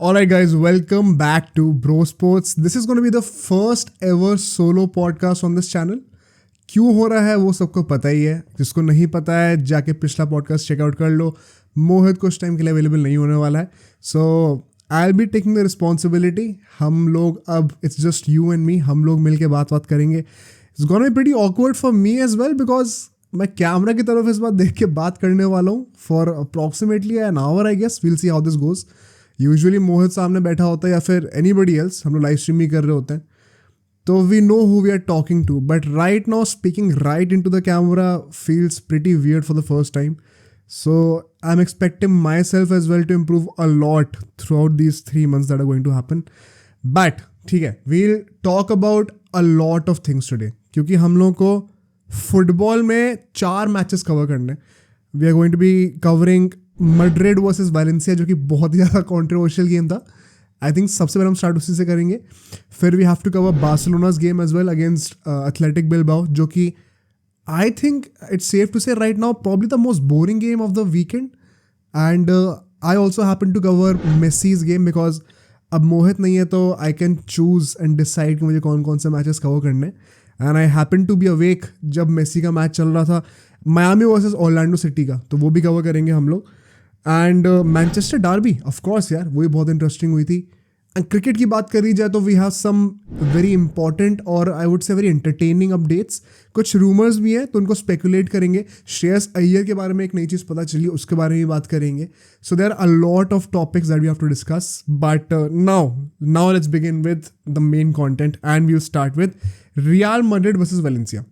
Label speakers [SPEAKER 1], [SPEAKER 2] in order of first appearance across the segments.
[SPEAKER 1] Alright, guys, welcome back to Bro Sports. This is going to be the first ever solo podcast on this channel. क्यों हो रहा है वो सबको पता ही है. जिसको नहीं पता है जाके पिछला पॉडकास्ट चेकआउट कर लो. मोहित कुछ टाइम के लिए अवेलेबल नहीं होने वाला है. So I will be taking the responsibility. हम लोग अब it's just you and me. हम लोग मिल के बात करेंगे. It's gonna be pretty awkward for me as well because मैं कैमरा की तरफ इस बार देख के बात करने वाला हूँ for approximately an hour. I guess we'll see how this goes. Usually Mohit सामने बैठा होता है या फिर एनीबडी एल्स. हम लोग लाइव स्ट्रीम ही कर रहे होते हैं तो we know who we are talking to. But right now speaking right into the camera feels pretty weird for the first time. So I am expecting myself as well to improve a lot throughout these 3 months that are going to happen. But ठीक है, we'll talk about a lot of things today क्योंकि हम लोग को football में 4 matches cover करने. We are going to be covering Madrid versus Valencia जो कि बहुत ही ज़्यादा कॉन्ट्रोवर्शियल गेम था. आई थिंक सबसे पहले हम स्टार्ट उसी से करेंगे. फिर we have to cover Barcelona's game as well against Athletic Bilbao जो कि I think it's safe to say right now probably the most boring game of the weekend. And I also happen to cover Messi's game because अब मोहित नहीं है तो I can choose and decide कि मुझे कौन कौन से मैचेस कवर करने. And I happen to be awake जब मेसी का मैच चल रहा था मायामी वर्सेस ऑरलैंडो सिटी का, तो वो भी कवर करेंगे हम लोग. And Manchester Derby of course यार वो भी बहुत इंटरेस्टिंग हुई थी. एंड क्रिकेट की बात करी जाए तो we have some very important और I would say very entertaining updates. कुछ रूमर्स भी हैं तो उनको स्पेकुलेट करेंगे. श्रेयस अय्यर के बारे में एक नई चीज़ पता चली, उसके बारे में भी बात करेंगे. So there are a lot of topics that we have to discuss. But now let's begin with the main content and we will start with Real Madrid versus Valencia.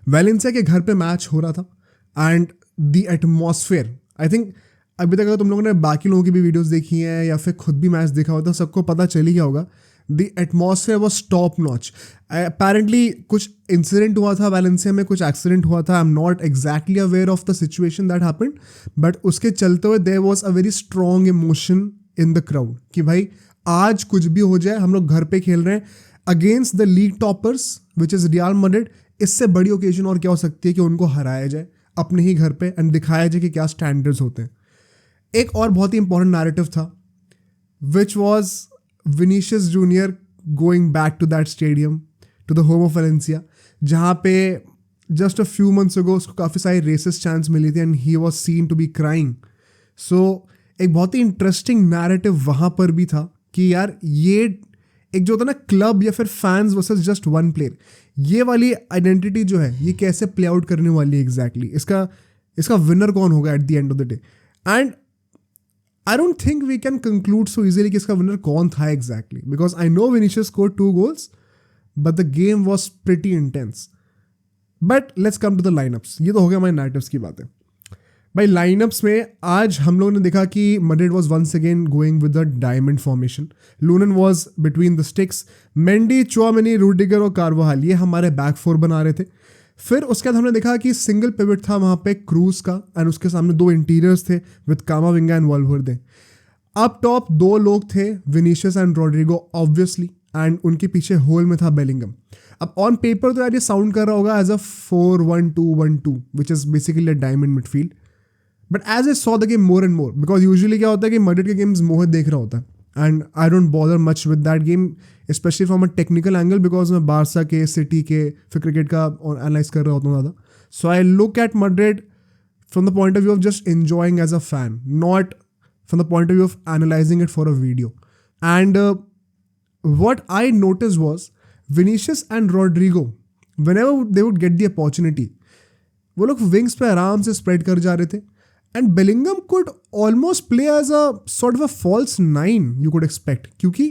[SPEAKER 1] Valencia के घर पे मैच हो रहा था and the atmosphere I think अभी तक अगर तुम लोगों ने बाकी लोगों की भी वीडियोस देखी हैं या फिर खुद भी मैच देखा होता सबको पता चल ही गया होगा. The atmosphere was top notch. Apparently कुछ इंसिडेंट हुआ था वैलेंसिया में, कुछ एक्सीडेंट हुआ था. I am not exactly aware of the situation that happened but उसके चलते हुए there was a very strong emotion in the crowd कि भाई आज कुछ भी हो जाए हम लोग घर पे खेल रहे हैं against the league toppers which is real Madrid. इससे बड़ी ओकेजन और क्या हो सकती है कि उनको हराया जाए अपने ही घर पे एंड दिखाया जाए कि क्या स्टैंडर्ड्स होते हैं. एक और बहुत ही इंपॉर्टेंट नैरेटिव था which was Vinicius Junior going back to that stadium to the home of Valencia जहाँ पे just a few months ago उसको काफ़ी सारी रेसिस्ट चांस मिली थी and he was seen to be crying. So एक बहुत ही इंटरेस्टिंग नैरेटिव वहाँ पर भी था कि यार ये एक जो होता है ना क्लब या फिर fans versus just one player, ये वाली आइडेंटिटी जो है ये कैसे प्ले आउट करने वाली है एग्जैक्टली. इसका विनर कौन होगा at the end of the day. And I don't think we can conclude so easily कि इसका विनर कौन था exactly because I know Vinicius scored 2 goals but the game was pretty intense. But let's come to the lineups. ये तो हो गया हमारे narratives की बातें. भाई लाइनअप्स में आज हम लोगों ने देखा कि Madrid was once again going with the diamond formation. Lunin was between the sticks. Mendy, Tchouameni, Rudiger और कार्वाहाल ये हमारे बैक 4 बना रहे थे. फिर उसके बाद हमने देखा कि सिंगल पिवट था वहाँ पे क्रूज का एंड उसके सामने 2 इंटीरियर्स थे with Camavinga and Valverde. Up top 2 लोग थे Vinicius and Rodrygo obviously and उनके पीछे होल में था बेलिंगम. अब ऑन पेपर तो यार ये साउंड कर रहा होगा as a 4-1-2-1-2 which is basically a diamond midfield. But as I saw the game more and more because usually क्या होता है कि मैड्रिड के गेम्स मोहित देख रहा होता है and I don't bother much with that game specially from a technical angle because मैं बारसा के, सिटी के फिर क्रिकेट का एनालाइज कर रहा होता हूँ ज़्यादा. So I look at Madrid from the point of view of just enjoying as a fan, not from the point of view of analysing it for a video. And what I noticed was Vinicius and Rodrigo, whenever they would get the opportunity, वो लोग wings पे आराम से spread कर जा रहे थे and Bellingham could almost play as a sort of a false 9 you could expect क्योंकि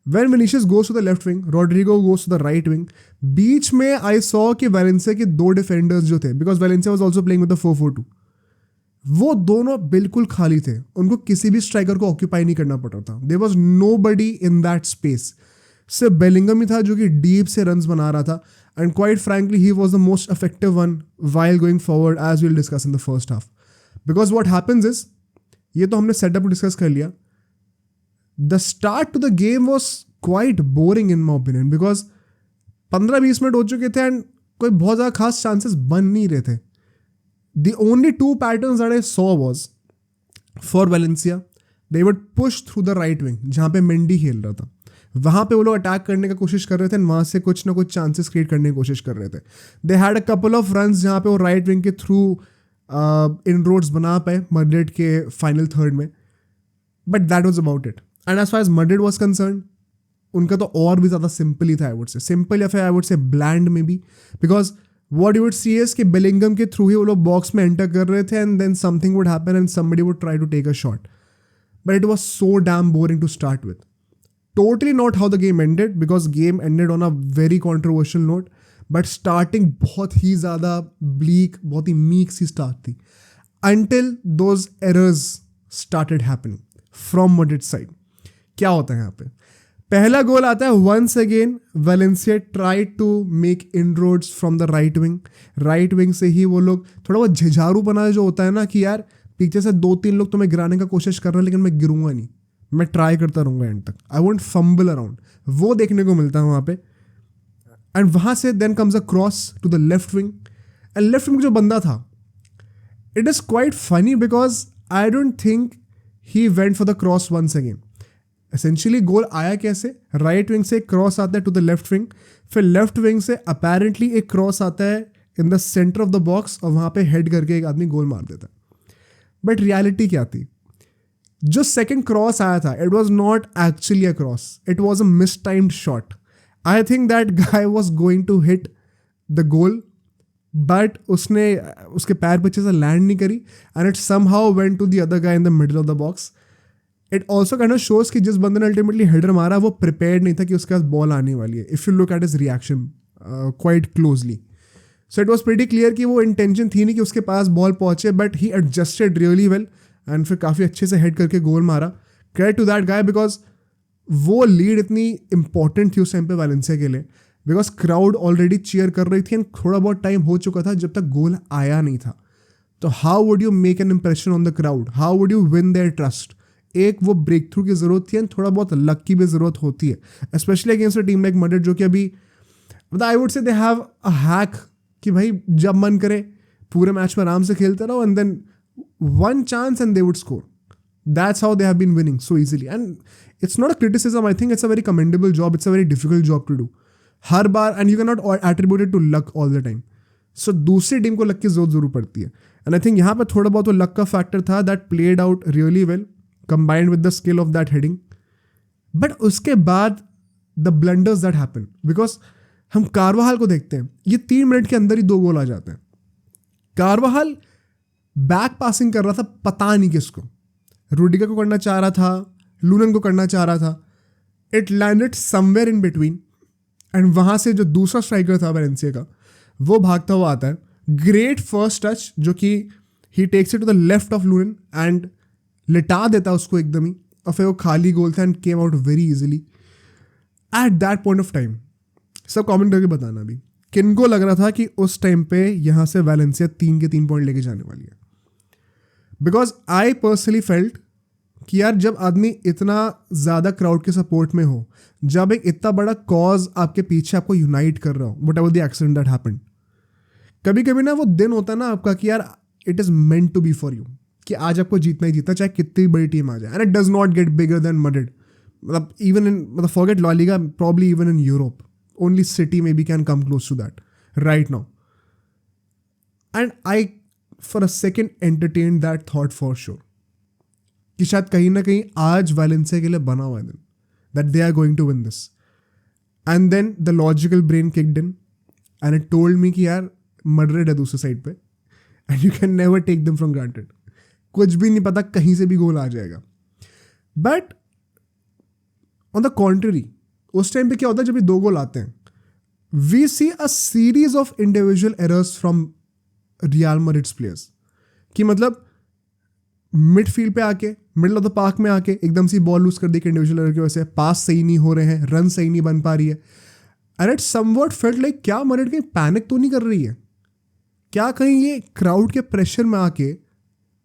[SPEAKER 1] when Vinicius goes to the left wing, Rodrigo goes to the right wing, बीच में I saw कि वैलेंसिया के 2 defenders जो थे because Valencia was also playing with the 4-4-2 वो दोनों बिल्कुल खाली थे. उनको किसी भी स्ट्राइकर को ऑक्यूपाई नहीं करना पड़ रहा था. There was nobody in that space. सिर्फ बेलिंगम ही था जो कि डीप से रन्स बना रहा था and quite frankly he was the most effective one while going forward as we will discuss in the first half. Because what happens is ये तो हमने सेटअप डिस्कस कर लिया. The start to the game was quite boring in my opinion because 15-20 minute हो चुके थे and कोई बहुत ज़्यादा खास चांसेस बन नहीं रहे थे. The only 2 patterns that I saw was for Valencia they would push through the right wing जहाँ पे मेंडी खेल रहा था, वहाँ पे वो लोग अटैक करने की कोशिश कर रहे थे, वहाँ से कुछ ना कुछ चांसेस क्रिएट करने की कोशिश कर रहे थे. They had a couple of runs जहाँ पे वो राइट विंग के थ्रू इन रोड्स बना पाए मैड्रिड के फाइनल थर्ड में, but that was about it. And as far as Madrid was concerned, उनका तो और भी ज़्यादा सिंपल ही था, आई वुड से सिंपल, या फिर आई वुड से ब्लैंड में भी, because what you would see is कि बेलिंगम के थ्रू ही वो लोग बॉक्स में एंटर कर रहे थे and then something would happen and somebody would try to take a shot, but it was so damn boring to start with. Totally not how the game ended, because game ended on a very controversial note, but starting बहुत ही ज़्यादा bleak, बहुत ही meek सी start थी until those errors started happening from Madrid side. क्या होता है यहाँ पे? पहला गोल आता है once again Valencia tried to make inroads from the right wing. Right wing से ही वो लोग थोड़ा बहुत झिझारू बना जो होता है ना कि यार पीछे से 2-3 लोग तुम्हें गिराने का कोशिश कर रहे हैं लेकिन मैं गिरूंगा नहीं, मैं ट्राई करता रहूँगा एंड तक, आई वोंट फंबल अराउंड, वो देखने को मिलता है वहाँ पे. एंड वहाँ से then comes a cross to the left wing, and left wing जो बंदा था, it is quite funny because I don't think he went for the cross once again. Essentially goal आया कैसे? राइट विंग से एक cross आता है to the left wing, फिर लेफ्ट विंग से अपेरेंटली एक क्रॉस आता है in the centre of the box और वहाँ पे हेड करके एक आदमी गोल मार देता है. बट रियलिटी क्या थी? जो सेकंड क्रॉस आया था, it was not actually a cross, it was a mistimed shot. I think that guy was going to hit the goal, but उसने उसके पैर पीछे से लैंड नहीं करी and it somehow went to the other guy in the middle of the box. It also kind of shows कि जिस बंदे ने अल्टीमेटली हेडर मारा वो प्रिपेयर्ड नहीं था कि उसके पास बॉल आने वाली है. If you look at his reaction quite closely, so it was pretty clear कि वो इंटेंशन थी नहीं कि उसके पास बॉल पहुंचे, but he adjusted really well एंड फिर काफ़ी अच्छे से हेड करके गोल मारा. Credit to that guy, because वो लीड इतनी इंपॉर्टेंट थी उस टाइम पे वैलेंसिया के लिए, बिकॉज क्राउड ऑलरेडी चीयर कर रही थी एंड थोड़ा बहुत टाइम हो चुका था जब तक गोल आया नहीं था. तो how would you make an impression on the crowd, how would you win their trust? एक वो ब्रेक थ्रू की ज़रूरत थी एंड थोड़ा बहुत लक की भी ज़रूरत होती है, specially against a team like Madrid जो कि अभी मतलब आई वुड से दे हैव अ हैक कि भाई जब मन करे पूरे मैच में आराम से खेलते रहो and then one chance and they would score. That's how they have been winning so easily. And it's not a criticism. I think it's a very commendable job. It's a very difficult job to do. Her bar, and you cannot attribute it to luck all the time. So दूसरी team को luck की जरूर पड़ती है. And I think यहाँ पे थोड़ा बहुत वो लक का फैक्टर था that played out really well, combined with the skill of that heading. But उसके बाद the blunders that happen, because हम कारवाहाल को देखते हैं, ये 3 मिनट के अंदर ही 2 गोल आ जाते हैं. कारवाहाल बैक पासिंग कर रहा था पता नहीं किसको, रूडिगर को करना चाह रहा था, लूनन को करना चाह रहा था, it landed somewhere in between and वहाँ से जो दूसरा स्ट्राइकर था वैलेंसिया का वो भागता हुआ आता है, ग्रेट फर्स्ट टच जो कि he takes it to the left of Lunin and लिटा देता उसको एकदम ही, और फिर वो खाली गोल था and came out very easily. At that point of time सब कमेंट करके बताना भी किनको लग रहा था कि उस टाइम पे यहाँ से वैलेंसिया 3 के 3 पॉइंट लेके जाने वाली है. बिकॉज आई पर्सनली फेल्ट कि यार जब आदमी इतना ज़्यादा क्राउड के सपोर्ट में हो, जब एक इतना बड़ा कॉज आपके पीछे आपको यूनाइट कर रहा हो, what ever the accident that happened, कभी कभी ना वो दिन होता है ना आपका कि यार it is meant to be for you, कि आज आपको जीतना ही जीतना चाहे कितनी बड़ी टीम आ जाए. And it does not get bigger than Madrid, मतलब इवन इन मतलब forget La Liga, probably even in Europe only city maybe can come close to that right now. And I for a second entertained that thought for sure कि शायद कहीं ना कहीं आज Valencia के लिए बना हुआ है दिन, that they are going to win this. And then the logical brain kicked in and it told me कि यार मैड्रिड है दूसरे साइड पे and you can never take them from granted. कुछ भी नहीं पता, कहीं से भी गोल आ जाएगा. But on the contrary, उस टाइम पे क्या होता है जब ये 2 गोल आते हैं, we see a series of individual errors from Real Madrid's players, कि मतलब मिडफील्ड पे आके मिडल ऑफ द पार्क में आके एकदम से बॉल लूज कर दी कि इंडिविजुअल एरर की वजह से पास सही नहीं हो रहे हैं, रन सही नहीं बन पा रही है. And it somewhat felt like क्या मैड्रिड कहीं पैनिक तो नहीं कर रही है, क्या कहीं ये क्राउड के प्रेशर में आके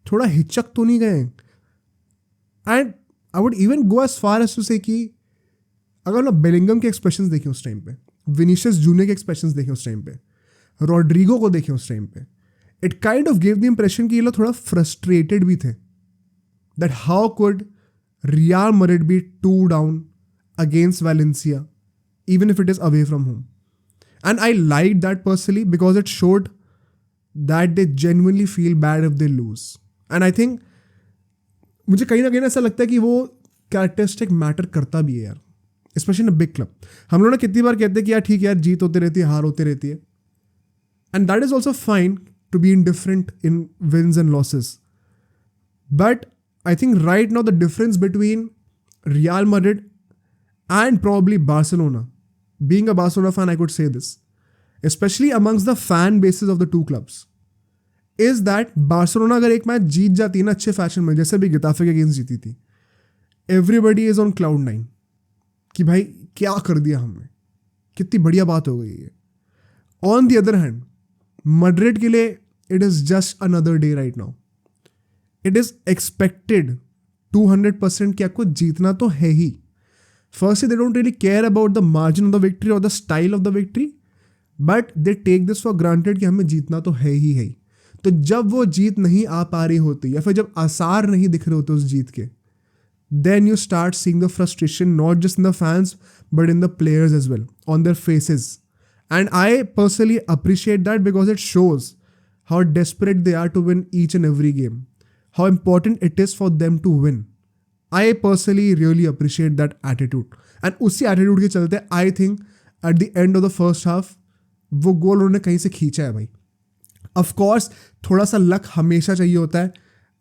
[SPEAKER 1] थोड़ा हिचक तो नहीं गए. And I would even go as far as to say कि अगर ना बेलिंगम के एक्सप्रेशंस देखें उस टाइम पे, विनीशियस जूनियर के एक्सप्रेशंस देखें उस टाइम पे, रॉड्रिगो को देखें उस टाइम पे, it kind of give the impression कि ये लोग थोड़ा फ्रस्ट्रेटेड भी थे, that how could Real Madrid be 2 down against Valencia, even if it is away from home. And I liked that personally because it showed that they genuinely feel bad if they lose. And I think मुझे कहीं ना कहीं ऐसा लगता है कि वो characteristic matter करता भी है यार, specially in a big club. हम लोग ना कितनी बार कहते हैं कि यार ठीक है यार, जीत होती रहती है, हार होती रहती है, and that is also fine to be indifferent in wins and losses. But I think right now the difference between Real Madrid and probably Barcelona, being a Barcelona fan, I could say this, especially amongst the fan bases of the two clubs, is that Barcelona अगर एक match जीत जाती है ना अच्छे fashion में, जैसे भी गिताफे के अगेंस्ट जीती थी, एवरीबडी इज ऑन क्लाउड 9 कि भाई क्या कर दिया हमने, कितनी बढ़िया बात हो गई है. On the other hand Madrid के लिए it is just another day right now. It is expected 200% कि आपको जीतना तो है ही. Firstly they don't really care about the margin of the victory और the style of the victory, but they take this for granted कि हमें जीतना तो है ही है. तो जब वो जीत नहीं आ पा रही होती या फिर जब आसार नहीं दिख रहे होते उस जीत के, then you start seeing the frustration not just in the fans but in the players as well, on their faces. And I personally appreciate that because it shows how desperate they are to win each and every game, how important it is for them to win. I personally really appreciate that attitude. And उसी attitude के चलते I think at the end of the first half वो गोल उन्होंने कहीं से खींचा है भाई. Of course थोड़ा सा लक हमेशा चाहिए होता है.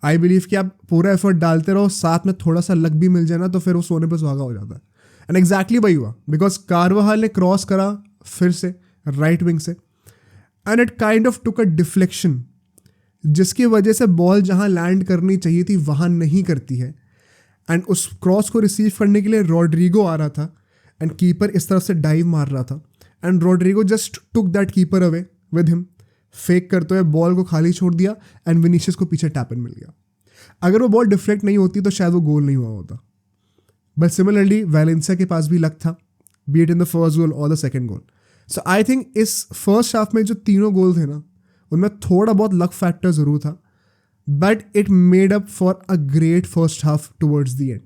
[SPEAKER 1] आई बिलीव कि आप पूरा एफर्ट डालते रहो, साथ में थोड़ा सा लक भी मिल जाए ना तो फिर वो सोने पर सुहागा हो जाता है. एंड एग्जैक्टली वही हुआ, बिकॉज कार्वाहाल ने क्रॉस करा फिर से राइट विंग से, and it kind of took a deflection, जिसकी वजह से बॉल जहां लैंड करनी चाहिए थी वहां नहीं करती है. एंड उस क्रॉस को रिसीव करने के लिए रॉड्रिगो आ रहा था एंड कीपर इस तरफ से डाइव मार रहा था, and Rodrygo just took that keeper away with him, fake करते हुए बॉल को खाली छोड़ दिया एंड विनीशियस को पीछे टैप इन मिल गया. अगर वो बॉल डिफ्लेक्ट नहीं होती तो शायद वो गोल नहीं हुआ होता. बट सिमिलरली वैलेंसिया के पास भी लक था, be it in the first goal और the second goal. So I think इस फर्स्ट हाफ में जो तीनों गोल थे ना, उनमें थोड़ा बहुत लक फैक्टर ज़रूर था, but it made up for a great first half towards the end.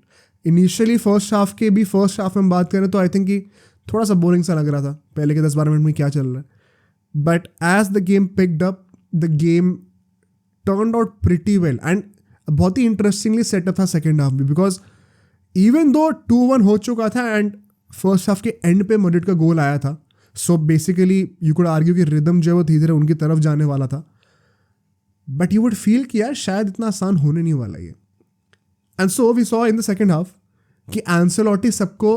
[SPEAKER 1] Initially first half में बात करें तो आई थिंक कि थोड़ा सा बोरिंग सा लग रहा था, पहले के 10-12 मिनट में क्या चल रहा है. But as the game picked up, the game turned out pretty well. And बहुत ही इंटरेस्टिंगली सेटअप था सेकेंड हाफ भी, बिकॉज इवन दो 2-1 हो चुका था एंड फर्स्ट हाफ के एंड पे मैड्रिड का गोल आया था, so basically you could argue कि रिदम जो है वो धीरे धीरे उनकी तरफ जाने वाला था. बट यू वुड फील कि यार शायद इतना आसान होने नहीं वाला ये. And so we saw in the second half कि एंसेलोटी सबको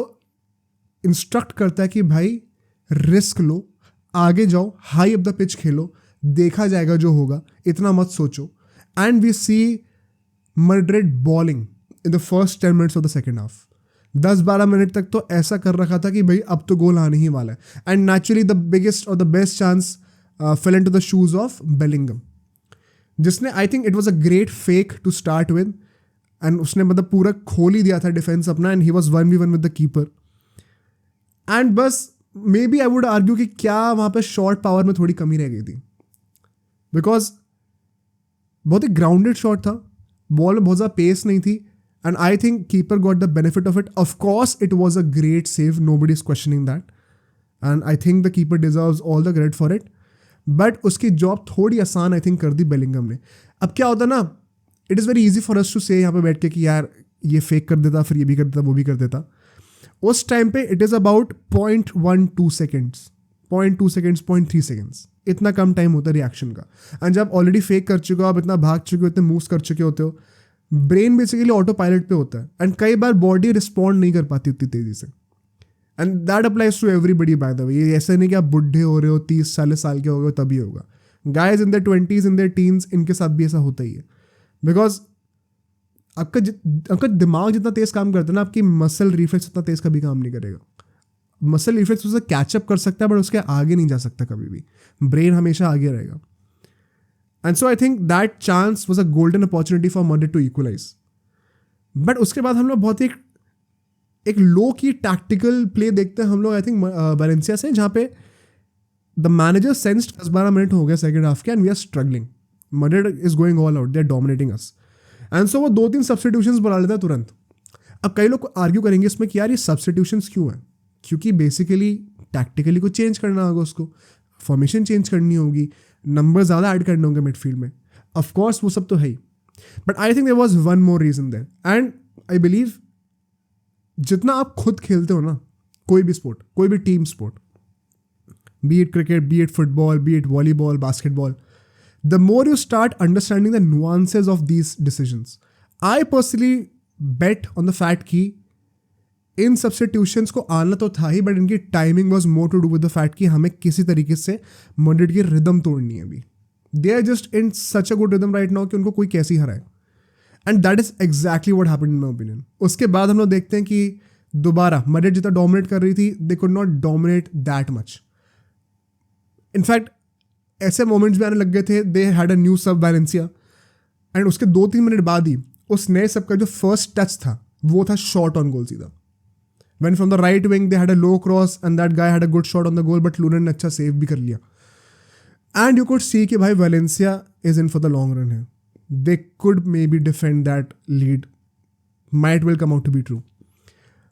[SPEAKER 1] इंस्ट्रक्ट करता है कि भाई रिस्क लो, आगे जाओ, हाई अप द पिच खेलो, देखा जाएगा जो होगा, इतना मत सोचो. And we see Madrid balling in the first 10 minutes of the second half. 10-12 minute तक तो ऐसा कर रखा था कि भाई अब तो गोल आने ही वाला है. एंड नेचुरली द बिगेस्ट और the best chance fell into the shoes of Bellingham, जिसने I think it was a great fake to start with, and उसने मतलब पूरा खोल ही दिया था डिफेंस अपना, and he was 1v1 with the keeper. And बस maybe I would argue कि क्या वहाँ पे शॉट पावर में थोड़ी कमी रह गई थी, बिकॉज बहुत ही ग्राउंडेड शॉट था, बॉल में बहुत ज़्यादा पेस नहीं थी, and I think keeper got the benefit of it. Of course it was a great save, nobody is questioning that, and I think the keeper deserves all the credit for it. But उसकी job थोड़ी आसान I think कर दी Bellingham ने. अब क्या होता ना, it is very easy for us to say यहाँ पे बैठ के कि यार ये फेक कर देता, फिर ये भी कर देता, वो भी कर देता. उस टाइम पे it is about 0.12 seconds, 0.2 seconds, 0.3 seconds, इतना कम टाइम होता है रिएक्शन का. एंड जब ऑलरेडी फेक कर चुके हो, आप इतना भाग चुके हो, इतने मूव्स कर चुके होते हो, ब्रेन बेसिकली ऑटो पायलट पे होता है, एंड कई बार बॉडी रिस्पॉन्ड नहीं कर पाती उतनी तेज़ी से. And that applies to everybody by the way. ये ऐसा नहीं कि आप बुढ़े हो रहे हो, 30-40 साल के हो गए तभी होगा. Guys in their 20s, in their teens, इनके साथ भी ऐसा होता ही है, बिकॉज आपका दिमाग जितना तेज़ काम करता है ना, आपकी मसल रिफ्लेक्स उतना तेज़ कभी काम नहीं करेगा. मसल रिफ्लेक्स उसे कैचअप कर सकता है बट उसके आगे नहीं जा सकता कभी भी. ब्रेन हमेशा आगे रहेगा. And so I think that chance was a golden opportunity for Madrid to equalise. But उसके बाद हम लोग बहुत ही एक लो की टैक्टिकल प्ले देखते हैं हम लोग, आई थिंक वैलेंसिया से, जहाँ पे द मैनेजर सेंस्ड 10-12 मिनट हो गए सेकेंड हाफ के, and we are struggling, Madrid is going all out, they are dominating us. And so वो 2-3 सब्स्टिट्यूशंस बुला लेता है तुरंत. अब कई लोग आर्ग्यू करेंगे इसमें कि यार ये सब्स्टिट्यूशंस क्यों है, क्योंकि बेसिकली टैक्टिकली को चेंज करना होगा, उसको फॉर्मेशन चेंज करनी होगी, नंबर ज़्यादा ऐड करने होंगे मिडफील्ड में, ऑफकोर्स वो सब तो है ही। But I think there was one more reason there, and I believe जितना आप खुद खेलते हो ना कोई भी स्पोर्ट, कोई भी team sport, B it cricket, B it football, B it volleyball, basketball, the more you start understanding the nuances of these decisions. I personally bet on the fact कि इन सब्स्टिट्यूशंस को आना तो था ही, बट इनकी timing was more to do with the fact कि हमें किसी तरीके से मैड्रिड की रिदम तोड़नी है अभी। They are just in such a good rhythm right now कि उनको कोई कैसे ही हराए, and that is exactly what happened in my opinion. उसके बाद हम लोग देखते हैं कि दोबारा मैड्रिड जितना डोमिनेट कर रही थी, they could not dominate that much. In fact ऐसे मोमेंट्स भी आने लग गए थे, दे हैड अ न्यू सब वैलेंसिया, एंड उसके 2-3 मिनट बाद ही उस नए सब का जो फर्स्ट टच था वो था शॉट ऑन गोल सीधा। When from the right wing they had a low cross and that guy had a good shot on the goal, but Lunin ने अच्छा सेव भी कर लिया। And you could see कि भाई Valencia is in for the long run here. They could maybe defend that lead. Might will come out to be true.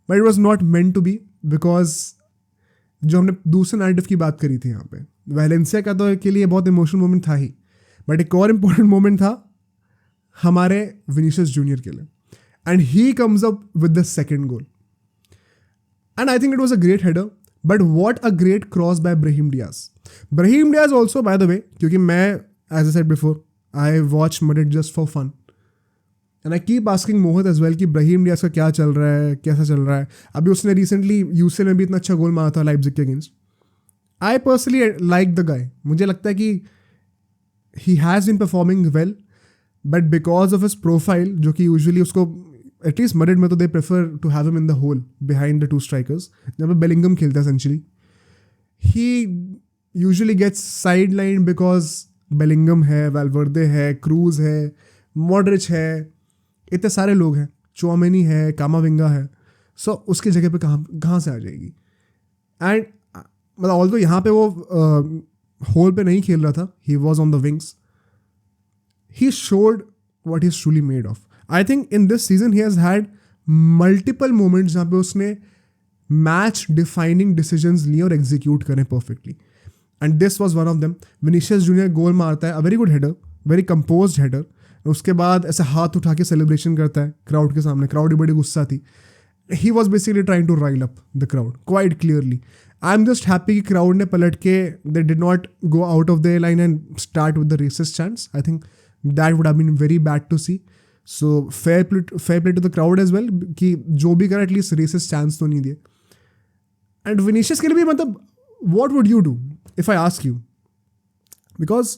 [SPEAKER 1] But it was not meant to be because जो हमने दूसरे narrative की बात करी थी यहाँ पे, Valencia का तो के लिए बहुत इमोशनल मोमेंट था ही, बट एक और इम्पोर्टेंट मोमेंट था हमारे विनीशियस जूनियर के लिए, and he comes up with the second goal. And I think it was a great header, but what a great cross by Brahim Diaz. Brahim Diaz also, by the way, क्योंकि मैं, as I said before, I watch Madrid just for fun. And I keep asking Mohit as well कि Brahim Diaz का क्या चल रहा है, कैसा चल रहा है। अभी उसने recently UCL में भी इतना अच्छा गोल मारा था Leipzig के against. I personally like the guy. मुझे लगता है कि he has been performing well, but because of his profile, जो कि usually उसको एटलीस्ट मैड्रिड में तो they prefer to have him in the hole behind the two strikers, जहाँ पे बेलिंगम खेलता है essentially, he usually gets sideline because Bellingham है, वैल्वर्दे है, क्रूज है, मॉडरिच है, इतने सारे लोग हैं, चौमेनी है, कामाविंगा है, सो उसकी जगह पे कहाँ से आ जाएगी। एंड मतलब ऑल्दो यहाँ पे वो होल पे नहीं खेल रहा था, he was on the wings, he showed what he's truly made of. I think in this season he has had multiple moments जहाँ पे उसने मैच डिफाइनिंग डिसीजंस लिए और एग्जीक्यूट करें perfectly, and this was one of them. Vinicius Junior goal मारता है, a very good header, very composed header, उसके बाद ऐसे हाथ उठा के सेलिब्रेशन करता है क्राउड के सामने, क्राउड बड़ी गुस्सा थी। He was basically trying to rile up the crowd quite clearly. I am just happy कि क्राउड ने पलट के they did not go out of the line and start with the racist chants. I think that would have been very bad to see. So fair play to the crowd as well कि जो भी करा at least racist chance तो नहीं दिए। And Vinicius के लिए भी मतलब what would you do if I ask you? Because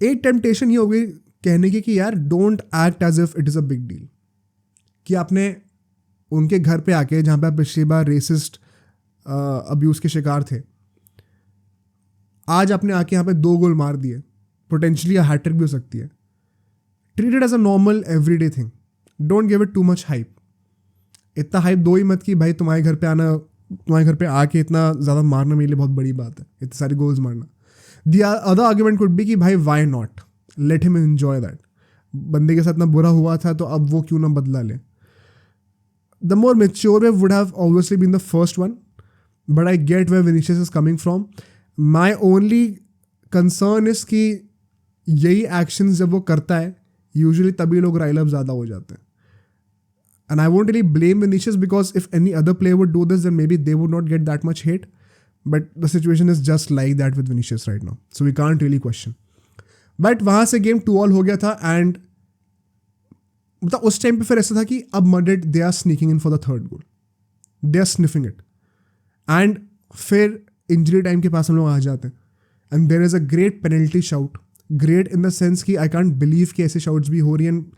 [SPEAKER 1] एक temptation ये हो गई कहने की कि यार don't act as if it is a big deal, कि आपने उनके घर पे आके, जहाँ पे आप पिछली बार racist abuse के शिकार थे, आज आपने आके यहाँ पे 2 गोल मार दिए, पोटेंशियली हैट्रिक भी हो सकती है। Treat it as a normal everyday thing, don't give it too much hype. इतना हाइप दो ही मत कि भाई तुम्हारे घर पे आना, तुम्हारे घर पे आके इतना ज़्यादा मारना मेरे लिए बहुत बड़ी बात है, इतने सारे गोल्स मारना। The other argument could be कि भाई why not, let him enjoy that, बंदे के साथ इतना बुरा हुआ था तो अब वो क्यों ना बदला ले। The more mature way would have obviously been the first one, but I get where Vinicius is coming from. My only concern is कि यही एक्शंस जब वो करता है यूजुअली तभी लोग राइल अप ज़्यादा हो जाते हैं, and I won't really blame Vinicius because if any other player would do this then maybe they would not get that much hate, but the situation is just like that with Vinicius right now, so we can't really question. But वहाँ से game 2-2 हो गया था, and मतलब उस time पे फिर ऐसा था कि अब Madrid they are sneaking in for the third goal, they are sniffing it, and फिर इंजरी टाइम के पास हम लोग आ जाते हैं, and there is a great penalty shout, great in the sense कि आई कांट बिलीव कि ऐसे शाउट्स भी हो रही हैं।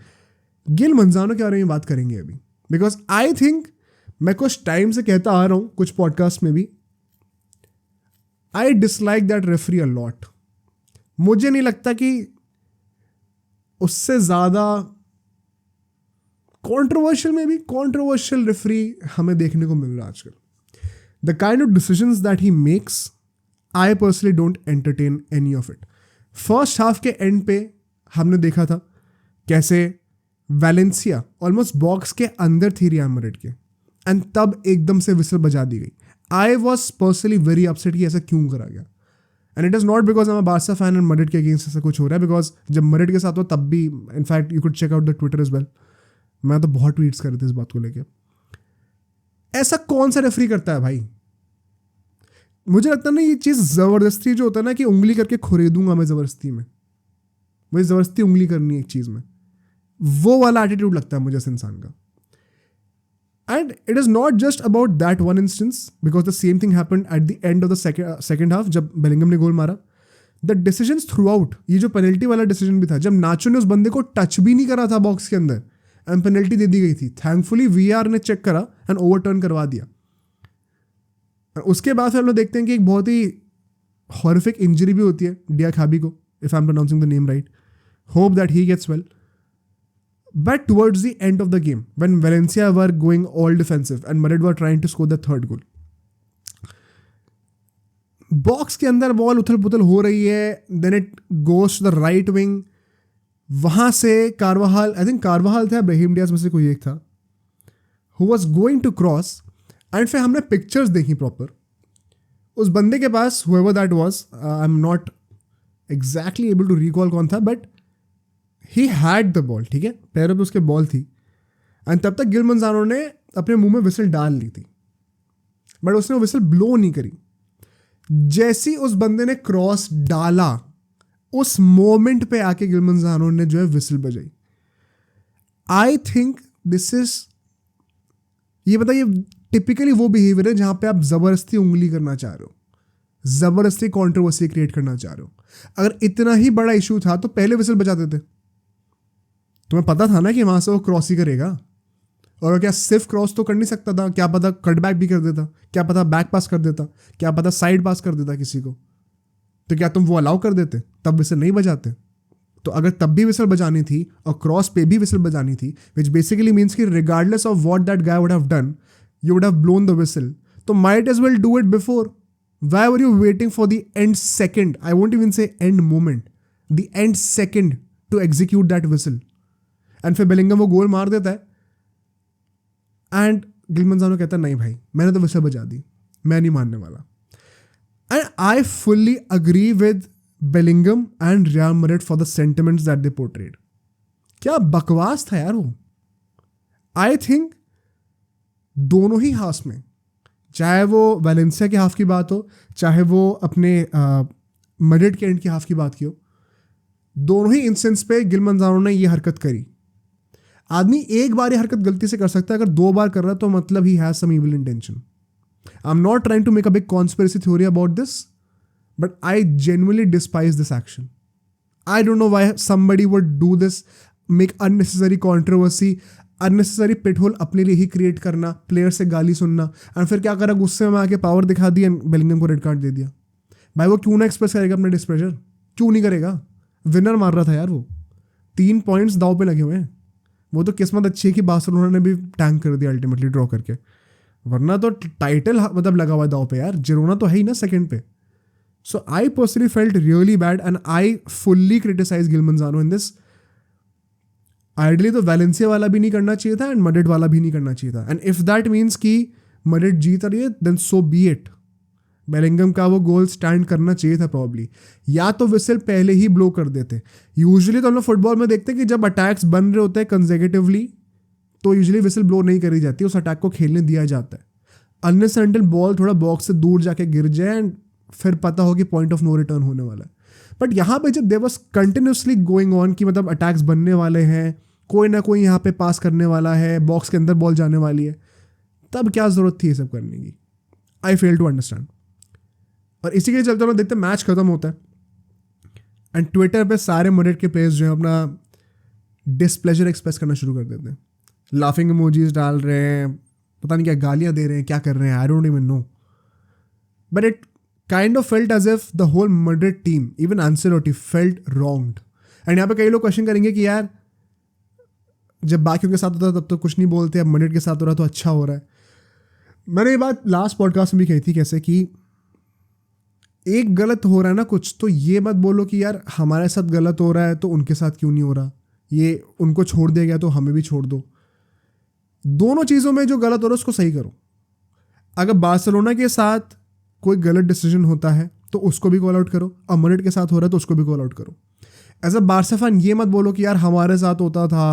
[SPEAKER 1] गिल मंजानो के बारे में बात करेंगे अभी, बिकॉज आई थिंक मैं कुछ टाइम से कहता आ रहा हूँ कुछ पॉडकास्ट में भी, I dislike that referee a lot. मुझे नहीं लगता कि उससे ज़्यादा कॉन्ट्रोवर्शियल रेफरी हमें देखने को मिल रहा है आजकल। The kind of decisions that he makes, I personally don't entertain any of it. First half के एंड पे हमने देखा था कैसे वैलेंसिया ऑलमोस्ट बॉक्स के अंदर थी रियल मैड्रिड के, एंड तब एकदम से विसल बजा दी गई. I was personally very upset कि ऐसा क्यों करा गया. And it is not because I am Barça fan and Madrid के अगेंस्ट ऐसा कुछ हो रहा है, बिकॉज जब मैड्रिड के साथ हो तब भी in fact you could check out the Twitter is well, मैं तो बहुत ट्वीट्स कर रहे थे इस बात को लेकर. ऐसा कौन सा रेफरी करता है भाई? मुझे लगता है ना ये चीज़ ज़बरदस्ती जो होता है ना कि उंगली करके खुरेदूंगा मैं ज़बरदस्ती में, मुझे ज़बरदस्ती उंगली करनी है एक चीज़ में, वो वाला एटीट्यूड लगता है मुझे इस इंसान का. And it is not just about that one instance, because the same thing happened at the end of the second half जब बेलिंगम ने गोल मारा. The decisions throughout, ये जो पेनल्टी वाला डिसीजन भी था, जब नाचो ने उस बंदे को टच भी नहीं करा था बॉक्स के अंदर एंड पेनल्टी दे दी गई थी. थैंकफुली वीआर ने चेक करा एंड ओवरटर्न करवा दिया. उसके बाद फिर हम लोग देखते हैं कि एक बहुत ही हॉरिफिक इंजरी भी होती है डियाखाबी को, if I am pronouncing the name right. Hope that he gets well. But towards the end of the game, when Valencia were going all defensive and Madrid were trying to score the third goal, box के अंदर ball उथल पुथल हो रही है, then it goes to the right wing. वहाँ से कार्वाहाल, I think कार्वाहाल था, ब्राहिम डियाज में से कोई एक था, who was going to cross. And फिर हमने पिक्चर्स देखी प्रॉपर उस बंदे के पास, whoever that was, I am not exactly able to recall कौन था, but he had the ball. ठीक है, पैरों पे उसके बॉल थी, एंड तब तक गिल मंजानो ने अपने मुंह में विसल डाल ली थी, बट उसने वो विसल ब्लो नहीं करी. जैसी उस बंदे ने क्रॉस डाला, उस मोमेंट पे आके गिल मंजानो ने जो है विसल बजाई. आई थिंक दिस इज, ये बताइए, टिपिकली वो बिहेवियर है जहां पे आप जबरदस्ती उंगली करना चाह रहे हो, जबरदस्ती कॉन्ट्रोवर्सी क्रिएट करना चाह रहे हो. अगर इतना ही बड़ा इशू था तो पहले विसल बजा देते. तुम्हें पता था ना कि वहां से वो क्रॉस ही करेगा, और क्या सिर्फ क्रॉस तो कर नहीं सकता था, क्या पता कट बैक भी कर देता, क्या पता बैक पास कर देता, क्या पता साइड पास कर देता किसी को. तो क्या तुम वो अलाउ कर देते? तब विसल नहीं बजाते. तो अगर तब भी विसल बजानी थी और क्रॉस पे भी विसल बजानी थी, विच बेसिकली मीन्स कि regardless of what that guy would have done, you would have blown the whistle. तो might as well do it before. Why were you waiting for the end second? I won't even say end moment. The end second to execute that whistle. And फिर Bellingham वो गोल मार देता है, and Gill मंजानो कहता है नहीं भाई, मैंने तो विसल बजा दी, मैं नहीं मानने वाला. And I fully agree with Bellingham and real Madrid for the sentiments that they portrayed. क्या बकवास था यार वो. आई थिंक दोनों ही हाफ में, चाहे वो वैलेंसिया के हाफ की बात हो, चाहे वो अपने मैड्रिड के एंड की हाफ की बात की हो, दोनों ही इंस्टेंस पे गिल मंजानो ने ये हरकत करी. आदमी एक बार ये हरकत गलती से कर सकता है, अगर दो बार कर रहा है तो मतलब he has some evil intention. I am not trying to make a big conspiracy theory about this, but I genuinely despise this action. I don't know why somebody would do this, make unnecessary controversy, unnecessary pit hole अपने लिए ही create करना, player से गाली सुनना, and फिर क्या करा, गुस्से में आके पावर दिखा दिया, बेलिंगम को रेड कार्ड दे दिया. भाई वो क्यों ना एक्सप्रेस करेगा अपना डिस्प्लेजर? क्यों नहीं करेगा? विनर मार रहा था यार, वो 3 पॉइंट्स दाव पे लगे हुए हैं. वो तो किस्मत अच्छी है कि बार्सिलोना ने भी टैंक कर दिया अल्टीमेटली ड्रॉ करके, वरना तो टाइटल मतलब लगा हुआ है दाव पे यार. जिरोना तो है ही ना सेकंड पे. So I personally felt really bad and I fully criticise Gil Manzano in this. Ideally तो वैलेंसिया वाला भी नहीं करना चाहिए था एंड मैड्रिड वाला भी नहीं करना चाहिए था. एंड इफ दैट मीन्स कि मैड्रिड जीत रही है, then so be it. Bellingham का वो गोल स्टैंड करना चाहिए था प्रॉब्ली, या तो विसल पहले ही ब्लो कर देते. यूजुअली तो हम लोग फुटबॉल में देखते हैं कि जब अटैक्स बन रहे होते हैं कंसेक्यूटिवली, तो यूजुअली विसल ब्लो नहीं करी जाती, उस अटैक को खेलने दिया जाता है, अनलेस अनटिल बॉल थोड़ा बॉक्स से दूर जाके गिर जाए एंड फिर पता हो कि पॉइंट ऑफ नो रिटर्न होने वाला है. बट यहाँ पे जब there was continuously going on कि मतलब अटैक्स बनने वाले हैं, कोई ना कोई यहाँ पे पास करने वाला है, बॉक्स के अंदर बॉल जाने वाली है, तब क्या ज़रूरत थी ये सब करने की? आई फेल टू अंडरस्टैंड. और इसी के चलते हम लोग देखते हैं मैच खत्म होता है एंड ट्विटर पे सारे मैड्रिड के प्लेयर्स जो हैं अपना डिस्प्लेजर एक्सप्रेस करना शुरू कर देते हैं. लाफिंग इमोजीज डाल रहे हैं, पता नहीं क्या गालियाँ दे रहे हैं, क्या कर रहे हैं, I don't even know. But it kind of felt as if the whole Madrid team, even Ancelotti, felt wronged. And यहाँ पे कई लोग क्वेश्चन करेंगे कि यार जब बाकियों के साथ होता है तब तो कुछ नहीं बोलते, अब मैड्रिड के साथ हो रहा है तो अच्छा हो रहा है. मैंने ये बात लास्ट पॉडकास्ट में भी कही थी, कैसे कि एक गलत हो रहा है ना कुछ, तो ये मत बोलो कि यार हमारे साथ गलत हो रहा है तो उनके साथ क्यों नहीं हो रहा, ये उनको छोड़ दिया गया तो हमें भी छोड़ दो। दोनों चीज़ों में जो गलत हो रहा है उसको सही करो। अगर बार्सिलोना के साथ कोई गलत डिसीजन होता है तो उसको भी कॉल आउट करो, और मैड्रिड के साथ हो रहा है तो उसको भी कॉल आउट करो। एज अ बार्सा फैन ये मत बोलो कि यार हमारे साथ होता था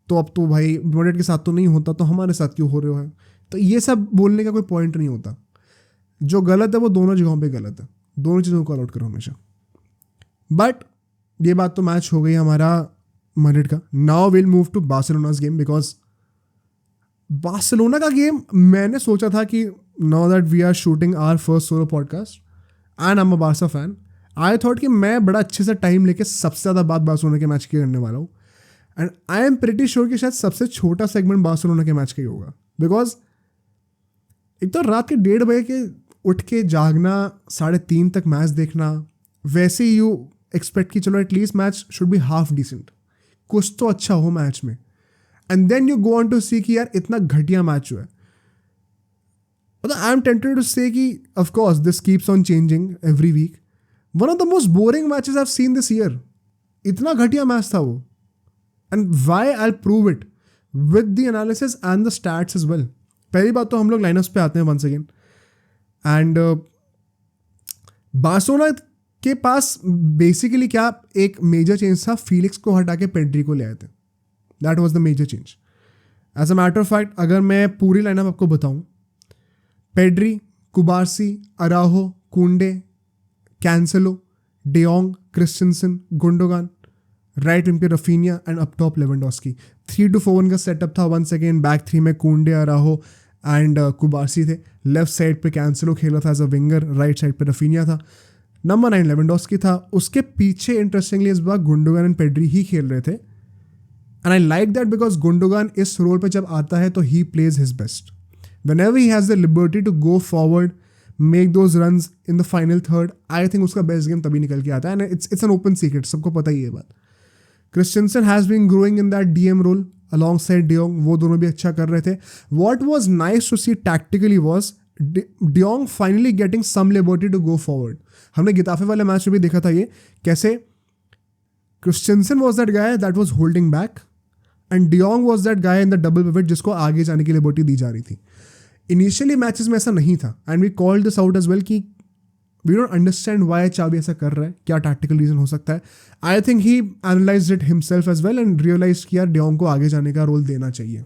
[SPEAKER 1] तो अब तो भाई मैड्रिड के साथ तो नहीं होता तो हमारे साथ क्यों हो रहे हो। तो ये सब बोलने का कोई पॉइंट नहीं होता। जो गलत है वो दोनों जगहों पे गलत है, दोनों चीज़ों को कॉल आउट करो हमेशा। बट ये बात तो मैच हो गई हमारा मैड्रिड का। Now will move to Barcelona's game, because Barcelona का गेम मैंने सोचा था कि now that we are shooting our first solo podcast and I am a Barca fan, I thought कि मैं बड़ा अच्छे से टाइम लेके सबसे ज़्यादा बात बार्सिलोना के मैच की करने वाला हूँ। And I am pretty sure कि शायद सबसे छोटा सेगमेंट बार्सिलोना के मैच का ही होगा, बिकॉज एक तो रात के 1:30 बजे के उठ के जागना, 3:30 तक मैच देखना, वैसे ही यू एक्सपेक्ट कि चलो at least match should be half decent, कुछ तो अच्छा हो मैच में, and then you go on to see कि यार इतना घटिया मैच हुआ है। मतलब I am tempted to say कि of course this keeps on changing every week. One of the most boring matches I have seen this year. इतना घटिया मैच था वो, and why I prove it with the analysis and the stats as well. पहली बात तो हम लोग line-ups पे आते हैं वंस अगेन, एंड बार्सिलोना के पास बेसिकली क्या एक मेजर चेंज था, फीलिक्स को हटा के पेड्री को ले आए थे। That was the major change. As a matter of fact अगर मैं पूरी लाइनअप आपको बताऊं, Pedri, Cubarsi, Araujo, Kounde, Cancelo, de Jong, Christensen, Gundogan, right wing पे Raphinha and up top Lewandowski. 3-4-1 का सेटअप था वंस अगेन। बैक थ्री में कुंडे, अराहो एंड कुबार्सी थे। लेफ्ट साइड पे कैंसेलो खेला था as a winger, right side पे रफीनिया था। नंबर 9 लेवेंडोस्की था। उसके पीछे इंटरेस्टिंगली इस बार गुंडोगान एंड पेड्री ही खेल रहे थे, and I like that because Gundogan इस रोल पे जब आता है तो he plays his best. Whenever he has the liberty to go forward, make those runs in the final third, I think उसका बेस्ट गेम तभी निकल के आता है, and it's an open secret, सबको पता ही है बात। Christensen has been growing in that DM role alongside De Jong, वो दोनों भी अच्छा कर रहे थे। What was nice to see tactically was De Jong finally getting some liberty to go forward। हमने गिताफे वाले मैच में भी देखा था ये कैसे Christensen was that guy that was holding back and De Jong was that guy in the double pivot जिसको आगे जाने की लिबर्टी दी जा रही थी। इनिशियली मैचेस में ऐसा नहीं था, and we called this out as well कि we don't understand why Xavi ऐसा कर रहा है, क्या टैक्टिकल रीजन हो सकता है। I think he analysed it himself as well and realise किया डियोंग को आगे जाने का रोल देना चाहिए।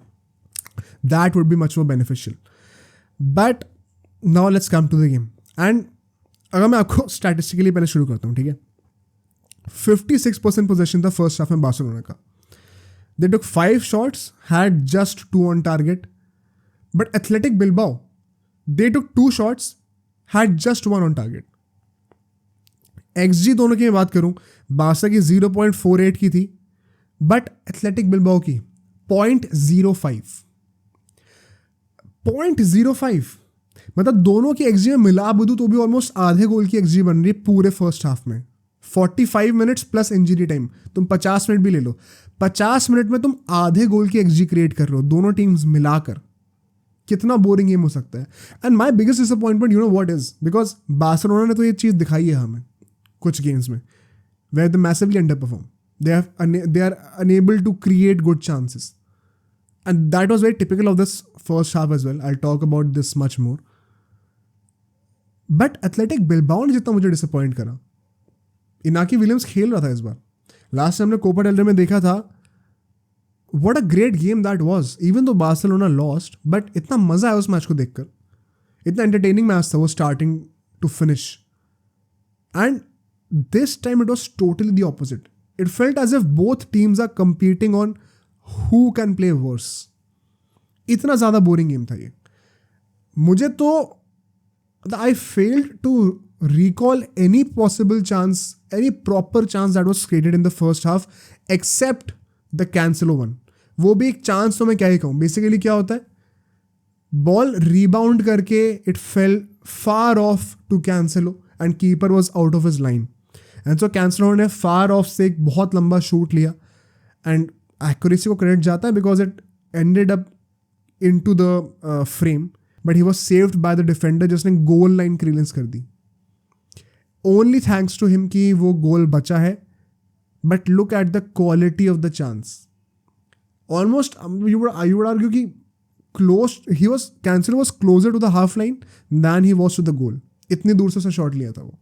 [SPEAKER 1] That would be much more beneficial. But now let's come to the game, and अगर मैं आपको स्टैटिस्टिकली पहले शुरू करता हूँ, ठीक है। 56% पोजेशन था फर्स्ट हाफ में बार्सिलोना का। दे टुक 5 shots, had just 2 on target. But Athletic Bilbao, they took 2 shots, had just 1 on target. XG दोनों की मैं बात करूं, बार्सा की 0.48 की थी, बट एथलेटिक बिल्बाओ की 0.05। 0.05 मतलब दोनों की XG में मिला दूं तो भी ऑलमोस्ट आधे गोल की XG बन रही है पूरे फर्स्ट हाफ में। 45 मिनट्स प्लस इंजरी टाइम, तुम 50 मिनट भी ले लो, 50 मिनट में तुम आधे गोल की XG क्रिएट कर रहे हो दोनों टीम्स मिलाकर। कितना बोरिंग गेम हो सकता है। And my biggest disappointment you know what is, because Barcelona ने तो ये चीज़ दिखाई है हमें कुछ गेम्स में, where they massively underperform, they are unable to create good chances, and that was very typical of this first half as well. I talk about this much more. But Athletic Bilbao ने जितना मुझे disappoint करा, Inaki Williams खेल रहा था इस बार। Last time हमने Copa del रे में देखा था, what a great game that was, even though Barcelona lost, but इतना मजा आया उस मैच को देखकर, इतना entertaining मैच था वो starting to finish, and this time it was totally the opposite. It felt as if both teams are competing on who can play worse. इतना ज़्यादा boring game था ये। मुझे तो I failed to recall any possible chance, any proper chance that was created in the first half, except the Cancelo one. वो भी एक chance तो मैं क्या ही कहूँ, बेसिकली क्या होता है, बॉल रीबाउंड करके it fell far off to Cancelo and keeper was out of his line, and so Cancelo ने फार ऑफ से एक बहुत लंबा शूट लिया, एंड एक्यूरेसी को क्रेडिट जाता है because it ended up into the frame, but he was saved by the defender जिसने गोल लाइन क्लियरेंस कर दी। ओनली थैंक्स टू हिम कि वो गोल बचा है, but look at the quality of the chance. Almost you would argue कि Cancelo was closer to the half line than he was to the goal. इतनी दूर से उसने शॉट लिया था वो,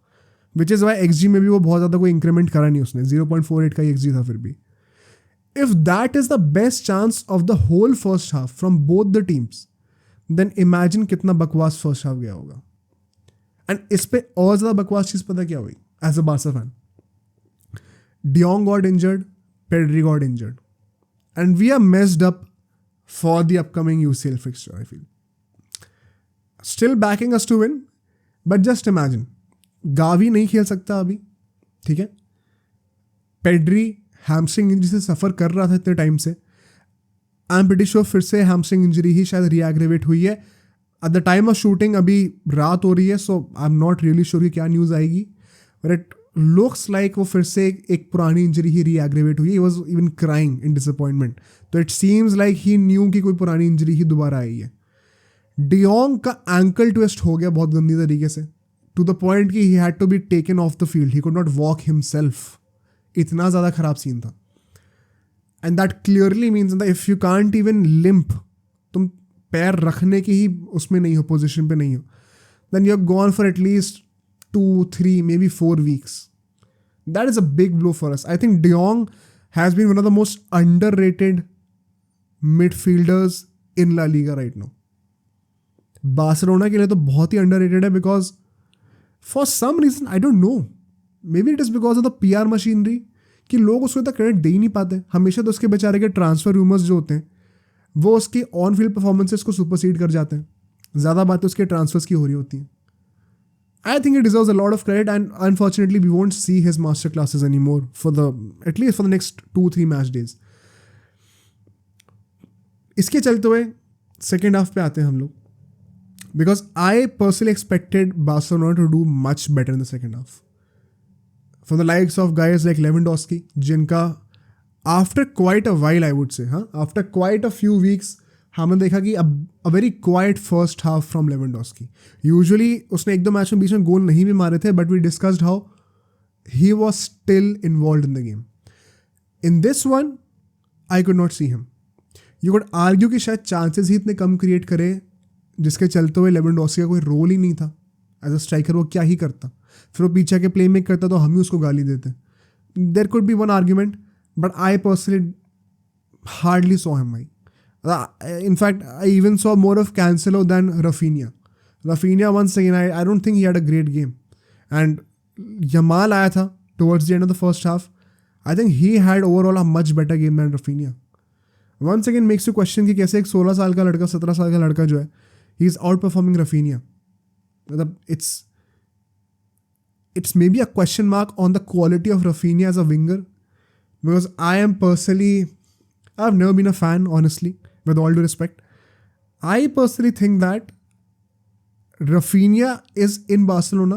[SPEAKER 1] विच इज़ वाई XG में भी वो बहुत ज़्यादा कोई इंक्रीमेंट करा नहीं उसने, 0.48 का ही XG था फिर भी. If that is the best chance of the whole first half from both the teams, then imagine कितना बकवास फर्स्ट हाफ गया होगा. एंड इस पे और ज़्यादा बकवास चीज़ पता क्या हुई as a Barca fan? De Jong got injured, Pedri got injured, and we are messed up for the upcoming UCL fixture. I feel still backing us to win, but just imagine Gavi नहीं खेल सकता अभी, ठीक है. Pedri hamstring injury से सफ़र कर रहा था इतने टाइम से. आई एम प्रीटी श्योर फिर से हैमस्ट्रिंग इंजरी ही शायद रीएग्रेवेट हुई है. At the time of shooting अभी रात हो रही है, so I am not really sure कि क्या न्यूज़ आएगी, बट इट लुक्स लाइक वो फिर से एक पुरानी इंजरी ही रीएग्रेवेट हुई है. He was even crying in disappointment. तो it seems like he knew कि कोई पुरानी इंजरी ही दोबारा आई है. डियोंग का एंकल ट्विस्ट हो गया बहुत गंदी तरीके से, टू द पॉइंट कि he had to be taken off the field. He could not walk himself. इतना ज़्यादा ख़राब सीन था. And that clearly means that if you can't even limp, तुम पैर रखने की ही उसमें नहीं हो, पोजिशन पे नहीं हो, then you are gone for at least 2-3 maybe 4 weeks. That is a big blow for us. I think De Jong has been one of the most underrated midfielders in La Liga right now. Barcelona के लिए तो बहुत ही underrated है, because for some reason I don't know, maybe it is because of the PR machinery कि लोग उसको इतना क्रेडिट दे ही नहीं पाते. हमेशा तो उसके बेचारे के ट्रांसफर रूमर्स जो होते हैं वो उसके ऑन फील्ड परफॉर्मेंसेस को सुपरसीड कर जाते हैं. ज़्यादा बातें उसके ट्रांसफर्स की हो रही होती हैं. I think he deserves a lot of credit, and unfortunately we won't see his master classes anymore at least for the next 2-3 match days. इसके चलते हुए सेकेंड हाफ पे आते हैं हम लोग, because I personally expected Barcelona to do much better in the second half. From the likes of guys like Lewandowski, जिनका after quite a while I would say, after quite a few weeks हमने देखा कि a very quiet first half from Lewandowski. Usually उसने 1-2 match में बीच में गोल नहीं भी मारे थे, but we discussed how he was still involved in the game. In this one, I could not see him. You could argue कि शायद chances ही इतने कम क्रिएट करे, जिसके चलते हुए Lewandowski का कोई रोल ही नहीं था. एज अ स्ट्राइकर वो क्या ही करता, फिर वो पीछे के प्ले मेक करता तो हम ही उसको गाली देते. There could be one argument, but I personally hardly saw him. In fact, I even saw more of Cancelo than Rafinha. Rafinha, once again, I don't think he had a great game. And Yamal आया था towards the end of the first half. I think he had overall a much better game than Rafinha. Once again makes you question कि कैसे एक 16 साल का लड़का, 17 साल का लड़का जो है, he is outperforming Rafinha. मतलब it's maybe a question mark on the quality of Rafinha as a winger, because I've never been a fan, honestly. With all due respect, I personally think that Rafinha is in Barcelona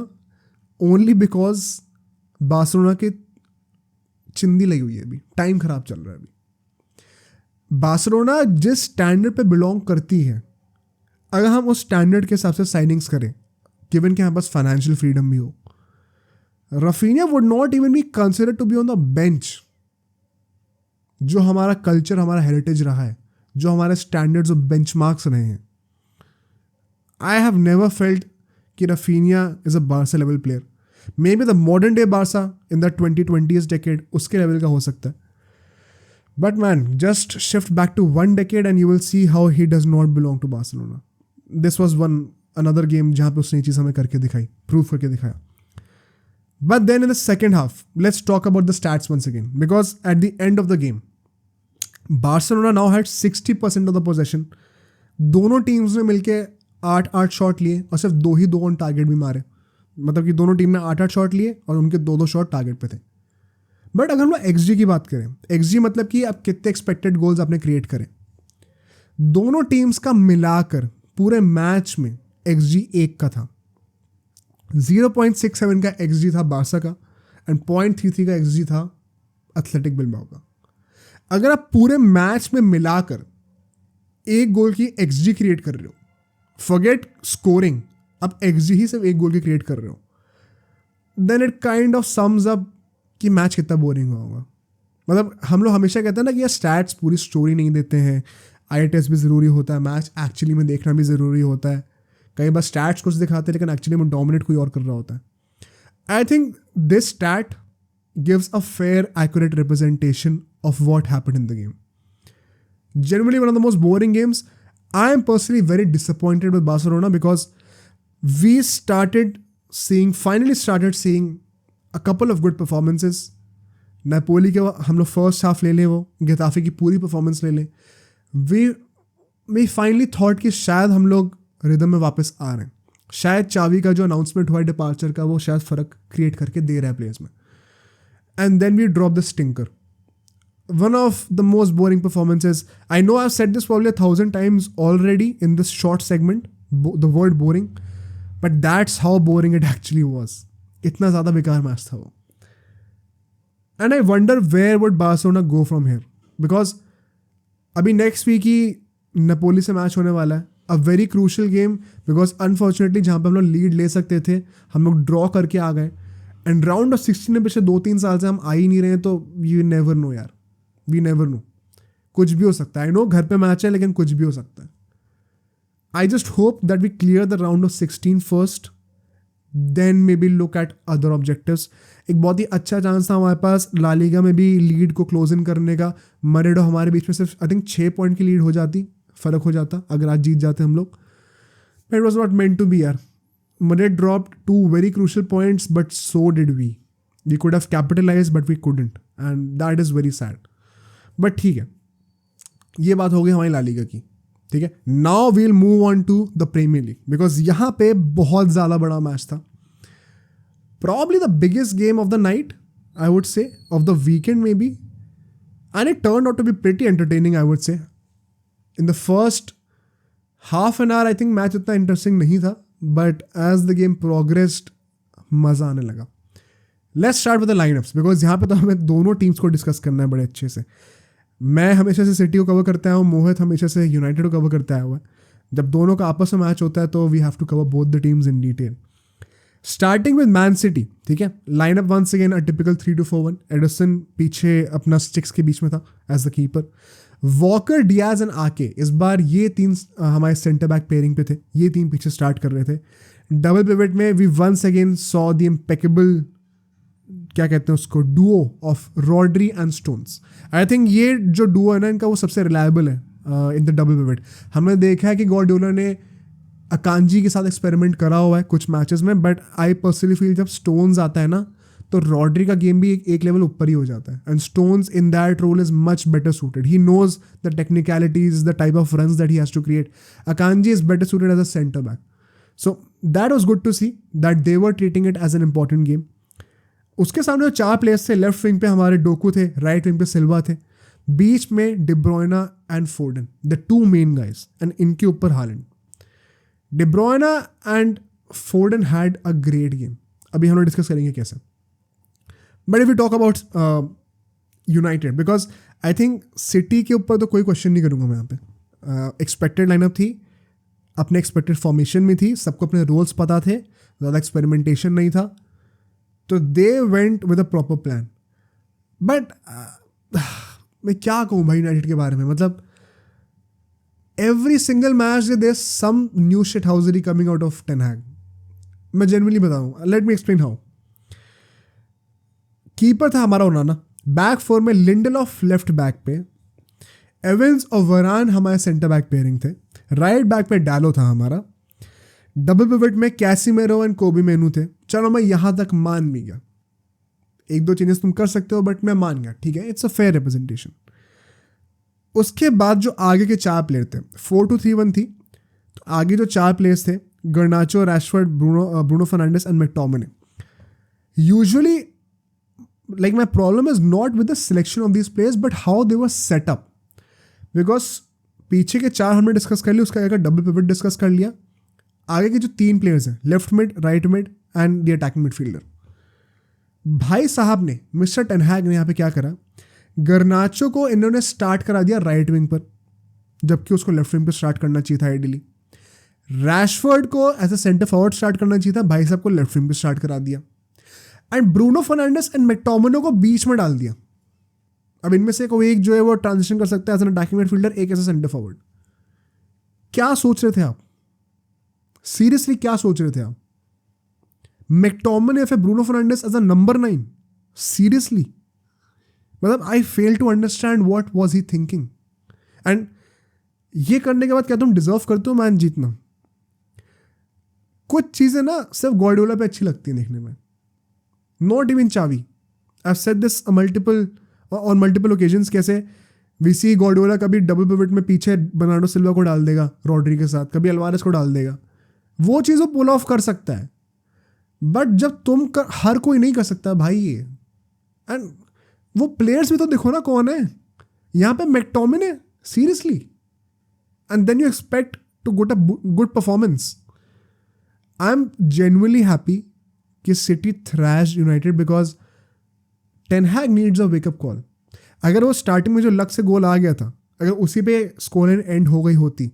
[SPEAKER 1] only because Barcelona के चिंदी लगी हुई है. अभी time खराब चल रहा है. अभी बार्सिलोना जिस स्टैंडर्ड पे बिलोंग करती है, अगर हम उस स्टैंडर्ड के हिसाब से साइनिंग्स करें, गिवन कि हमारे पास फाइनेंशियल फ्रीडम भी हो, Rafinha would not even be considered to be on the bench. जो हमारा कल्चर, हमारा हेरिटेज रहा है, जो हमारे स्टैंडर्ड्स और बेंचमार्क्स रहे हैं, आई हैव नेवर फेल्ट कि Rafinha is a Barca level player. Maybe the modern day Barca in the 2020s decade उसके लेवल का हो सकता है, but man just shift back to 1 decade and you will see how he does not belong to Barcelona. This was another game जहाँ पे उसने ये चीज़ हमें करके दिखाई, प्रूव करके दिखाया. But then in the second half, let's talk about the stats once again, because at the end of the game, Barcelona now had 60% of the possession. दोनों टीम्स ने मिलके 8-8 शॉट लिए और सिर्फ 2 ऑन टारगेट भी मारे. मतलब कि दोनों टीम ने 8-8 शॉट लिए और उनके 2 शॉट टारगेट पे थे. बट अगर हम लोग XG की बात करें, XG मतलब कि आप कितने एक्सपेक्टेड गोल्स आपने क्रिएट करें, दोनों टीम्स का मिलाकर पूरे मैच में XG 1 का था. 0.67 का XG था बार्सा का एंड 0.33 का XG था एथलेटिक बिल्बाओ का. अगर आप पूरे मैच में मिलाकर 1 गोल की XG क्रिएट कर रहे हो, फॉरगेट स्कोरिंग, आप XG ही सिर्फ 1 गोल की क्रिएट कर रहे हो, then it kind of sums up कि मैच कितना बोरिंग हुआ होगा. मतलब हम लोग हमेशा कहते हैं ना कि यार स्टैट्स पूरी स्टोरी नहीं देते हैं, आई टेस्ट भी ज़रूरी होता है, मैच एक्चुअली में देखना भी ज़रूरी होता है। कई बार स्टैट्स कुछ दिखाते हैं लेकिन एक्चुअली में डोमिनेट कोई और कर रहा होता है। I think this stat gives a fair, accurate representation of what happened in the game. Generally, one of the most boring games. I am personally very disappointed with Barcelona because we finally started seeing a couple of good performances. Napoli के हम लोग first half ले लें, वो गेताफे की पूरी performance ले लें, we finally thought कि शायद हम लोग रिदम में वापस आ रहे हैं, शायद चावी का जो अनाउंसमेंट हुआ है डिपार्चर का वो शायद फ़र्क क्रिएट करके दे रहा है प्लेयर्स में. And then we drop the stinker. One of the most boring performances. I know I've said this probably 1,000 times already in this short segment, the word boring, but that's how boring it actually was. इतना ज़्यादा बेकार match था वो. And I wonder where would Barcelona go from here? Because अभी next week ही Napoli से match होने वाला है. A very crucial game because unfortunately जहाँ पे हम लोग लीड ले सकते थे हम लोग ड्रॉ करके आ गए. एंड राउंड ऑफ 16 में पिछले 2-3 साल से हम आ ही नहीं रहे हैं, तो यू नेवर नो यार, वी नेवर नो, कुछ भी हो सकता है. आई नो घर पे मैच है लेकिन कुछ भी हो सकता है. I just hope that we clear the round of 16 first, then maybe look at other objectives. एक बहुत ही अच्छा चांस था हमारे पास ला लीगा में भी लीड को क्लोज इन करने का. मरेडो हमारे बीच में सिर्फ आई थिंक 6 पॉइंट की लीड हो जाती, फ़र्क हो जाता अगर आज जीत जाते हम लोग. But it was not meant to be यार. Madrid dropped 2 very crucial points, but so did we. We could have capitalized, but we couldn't. And that is very sad. But ठीक है, ये बात हो गई हमारी ला लीगा की. ठीक है, now we'll move on to the Premier League. Because यहाँ पे बहुत ज़्यादा बड़ा मैच था. Probably the biggest game of the night, I would say, of the weekend maybe. And it turned out to be pretty entertaining, I would say. In the first half an hour, I think match इतना interesting नहीं था. But as the game progressed, मज़ा आने लगा. Let's start with the lineups because यहाँ पे तो हमें दोनों टीम्स को डिस्कस करना है बड़े अच्छे से. मैं हमेशा से सिटी को कवर करता हूँ, मोहित हमेशा से यूनाइटेड को कवर करता है हुआ. जब दोनों का आपस में मैच होता है तो we have to cover both the teams in detail. Starting with Man City. ठीक है, lineup once again a typical 3-4-1. Ederson पीछे अपना स्टिक्स के बीच में था as the keeper. Walker, Dias and Ake, इस बार ये 3 हमारे सेंटर बैक पेयरिंग पे थे, ये 3 पीछे स्टार्ट कर रहे थे. डबल पिवट में we once again saw the impeccable, क्या कहते हैं उसको, duo of Rodri and Stones. I think ये जो डुओ है ना इनका वो सबसे रिलायबल है इन द डबल पिवट. हमने देखा है कि गॉर्डियोला ने अकांजी के साथ एक्सपेरिमेंट करा हुआ है कुछ मैचेस में, बट आई पर्सनली फील जब स्टोन्स आता है ना तो रॉड्री का गेम भी एक लेवल ऊपर ही हो जाता है. And Stones in that role is much better suited. He knows the technicalities, the type of runs that he has to create. Akanji is better suited as a centre back. So that was good to see that they were treating it as an important game. उसके सामने जो 4 players थे, left wing पे हमारे Docu थे, right wing पे सिल्वा थे, बीच में De Bruyne and Foden, the 2 main guys, and इनके ऊपर Haaland. De Bruyne and Foden had a great game. अभी हम लोग डिस्कस करेंगे कैसे. But if you talk about United, because I think City के ऊपर तो कोई क्वेश्चन नहीं करूँगा मैं यहाँ पे. एक्सपेक्टेड लाइनअप थी, अपने एक्सपेक्टेड फॉर्मेशन में थी, सबको अपने रोल्स पता थे, ज़्यादा एक्सपेरिमेंटेशन नहीं था, तो they went with a proper plan. But मैं क्या कहूँ भाई यूनाइटेड के बारे में, मतलब every single match there is some new shithousery coming out of ten Hag. मैं जेन्युइनली बताऊँ, let me explain how. Keeper था हमारा ओनाना, बैक 4 में लिंडेलॉफ लेफ्ट बैक पे, एवेंस और वरान हमारे सेंटर बैक पेयरिंग थे, राइट बैक पे डालो था हमारा, डबल पिवट में कैसीमेरो एंड कोबी मेनू थे. चलो मैं यहाँ तक मान भी गया, 1-2 चेंजेस तुम कर सकते हो बट मैं मान गया, ठीक है, इट्स अ फेयर रिप्रेजेंटेशन. उसके बाद जो आगे के 4 प्लेयर थे, 4-2-3-1 थी, तो आगे जो 4 प्लेयर्स थे, Garnacho, Rashford, Bruno Fernandes and McTominay. Usually like my problem is not with the selection of these players but how they were set up. Because पीछे के 4 हमने डिस्कस कर लिए, उसका आगे डबल पिवट डिस्कस कर लिया, आगे के जो 3 प्लेयर्स हैं, left mid, right mid and the attacking midfielder. भाई साहब ने, मिस्टर टेन हैग ने यहाँ पे क्या करा, गर्नाचो को इन्होंने स्टार्ट करा दिया राइट विंग पर, जबकि उसको लेफ्ट विंग पर स्टार्ट करना चाहिए था आइडियली. रैशफोर्ड को as a centre forward start करना चाहिए था, भाई साहब को लेफ्ट विंग पर स्टार्ट करा दिया. And Bruno Fernandes and McTominay को बीच में डाल दिया. अब इनमें से कोई एक जो है वो ट्रांजिशन कर सकता है एज एन अटैकिंग मिडफील्डर, एक एज ए सेंटर फॉरवर्ड। क्या सोच रहे थे आप? सीरियसली क्या सोच रहे थे आप? मैकटोमिने या फिर Bruno Fernandes as a number 9? Seriously, मतलब I fail to understand what was he thinking. And ये करने के बाद क्या तुम डिजर्व करते हो मैच जीतना? कुछ चीजें ना सिर्फ गार्डियोला पे अच्छी लगती हैं देखने में, नॉट इवन चावी। I said this multiple on multiple occasions, कैसे वी सी गार्डियोला कभी डबल पिवट में पीछे बर्नार्डो सिल्वा को डाल देगा रॉड्री के साथ, कभी अल्वारेस को डाल देगा, वो चीज़ वो पुल ऑफ कर सकता है। बट जब हर कोई नहीं कर सकता भाई ये। एंड वो प्लेयर्स भी तो देखो ना कौन है यहाँ पे, McTominay, seriously. And then you expect to get a good performance. I am genuinely happy कि City thrashed United because ten Hag needs a wake up call. अगर वो स्टार्टिंग में जो लक से गोल आ गया था, अगर उसी पे स्कोर एंड हो गई होती,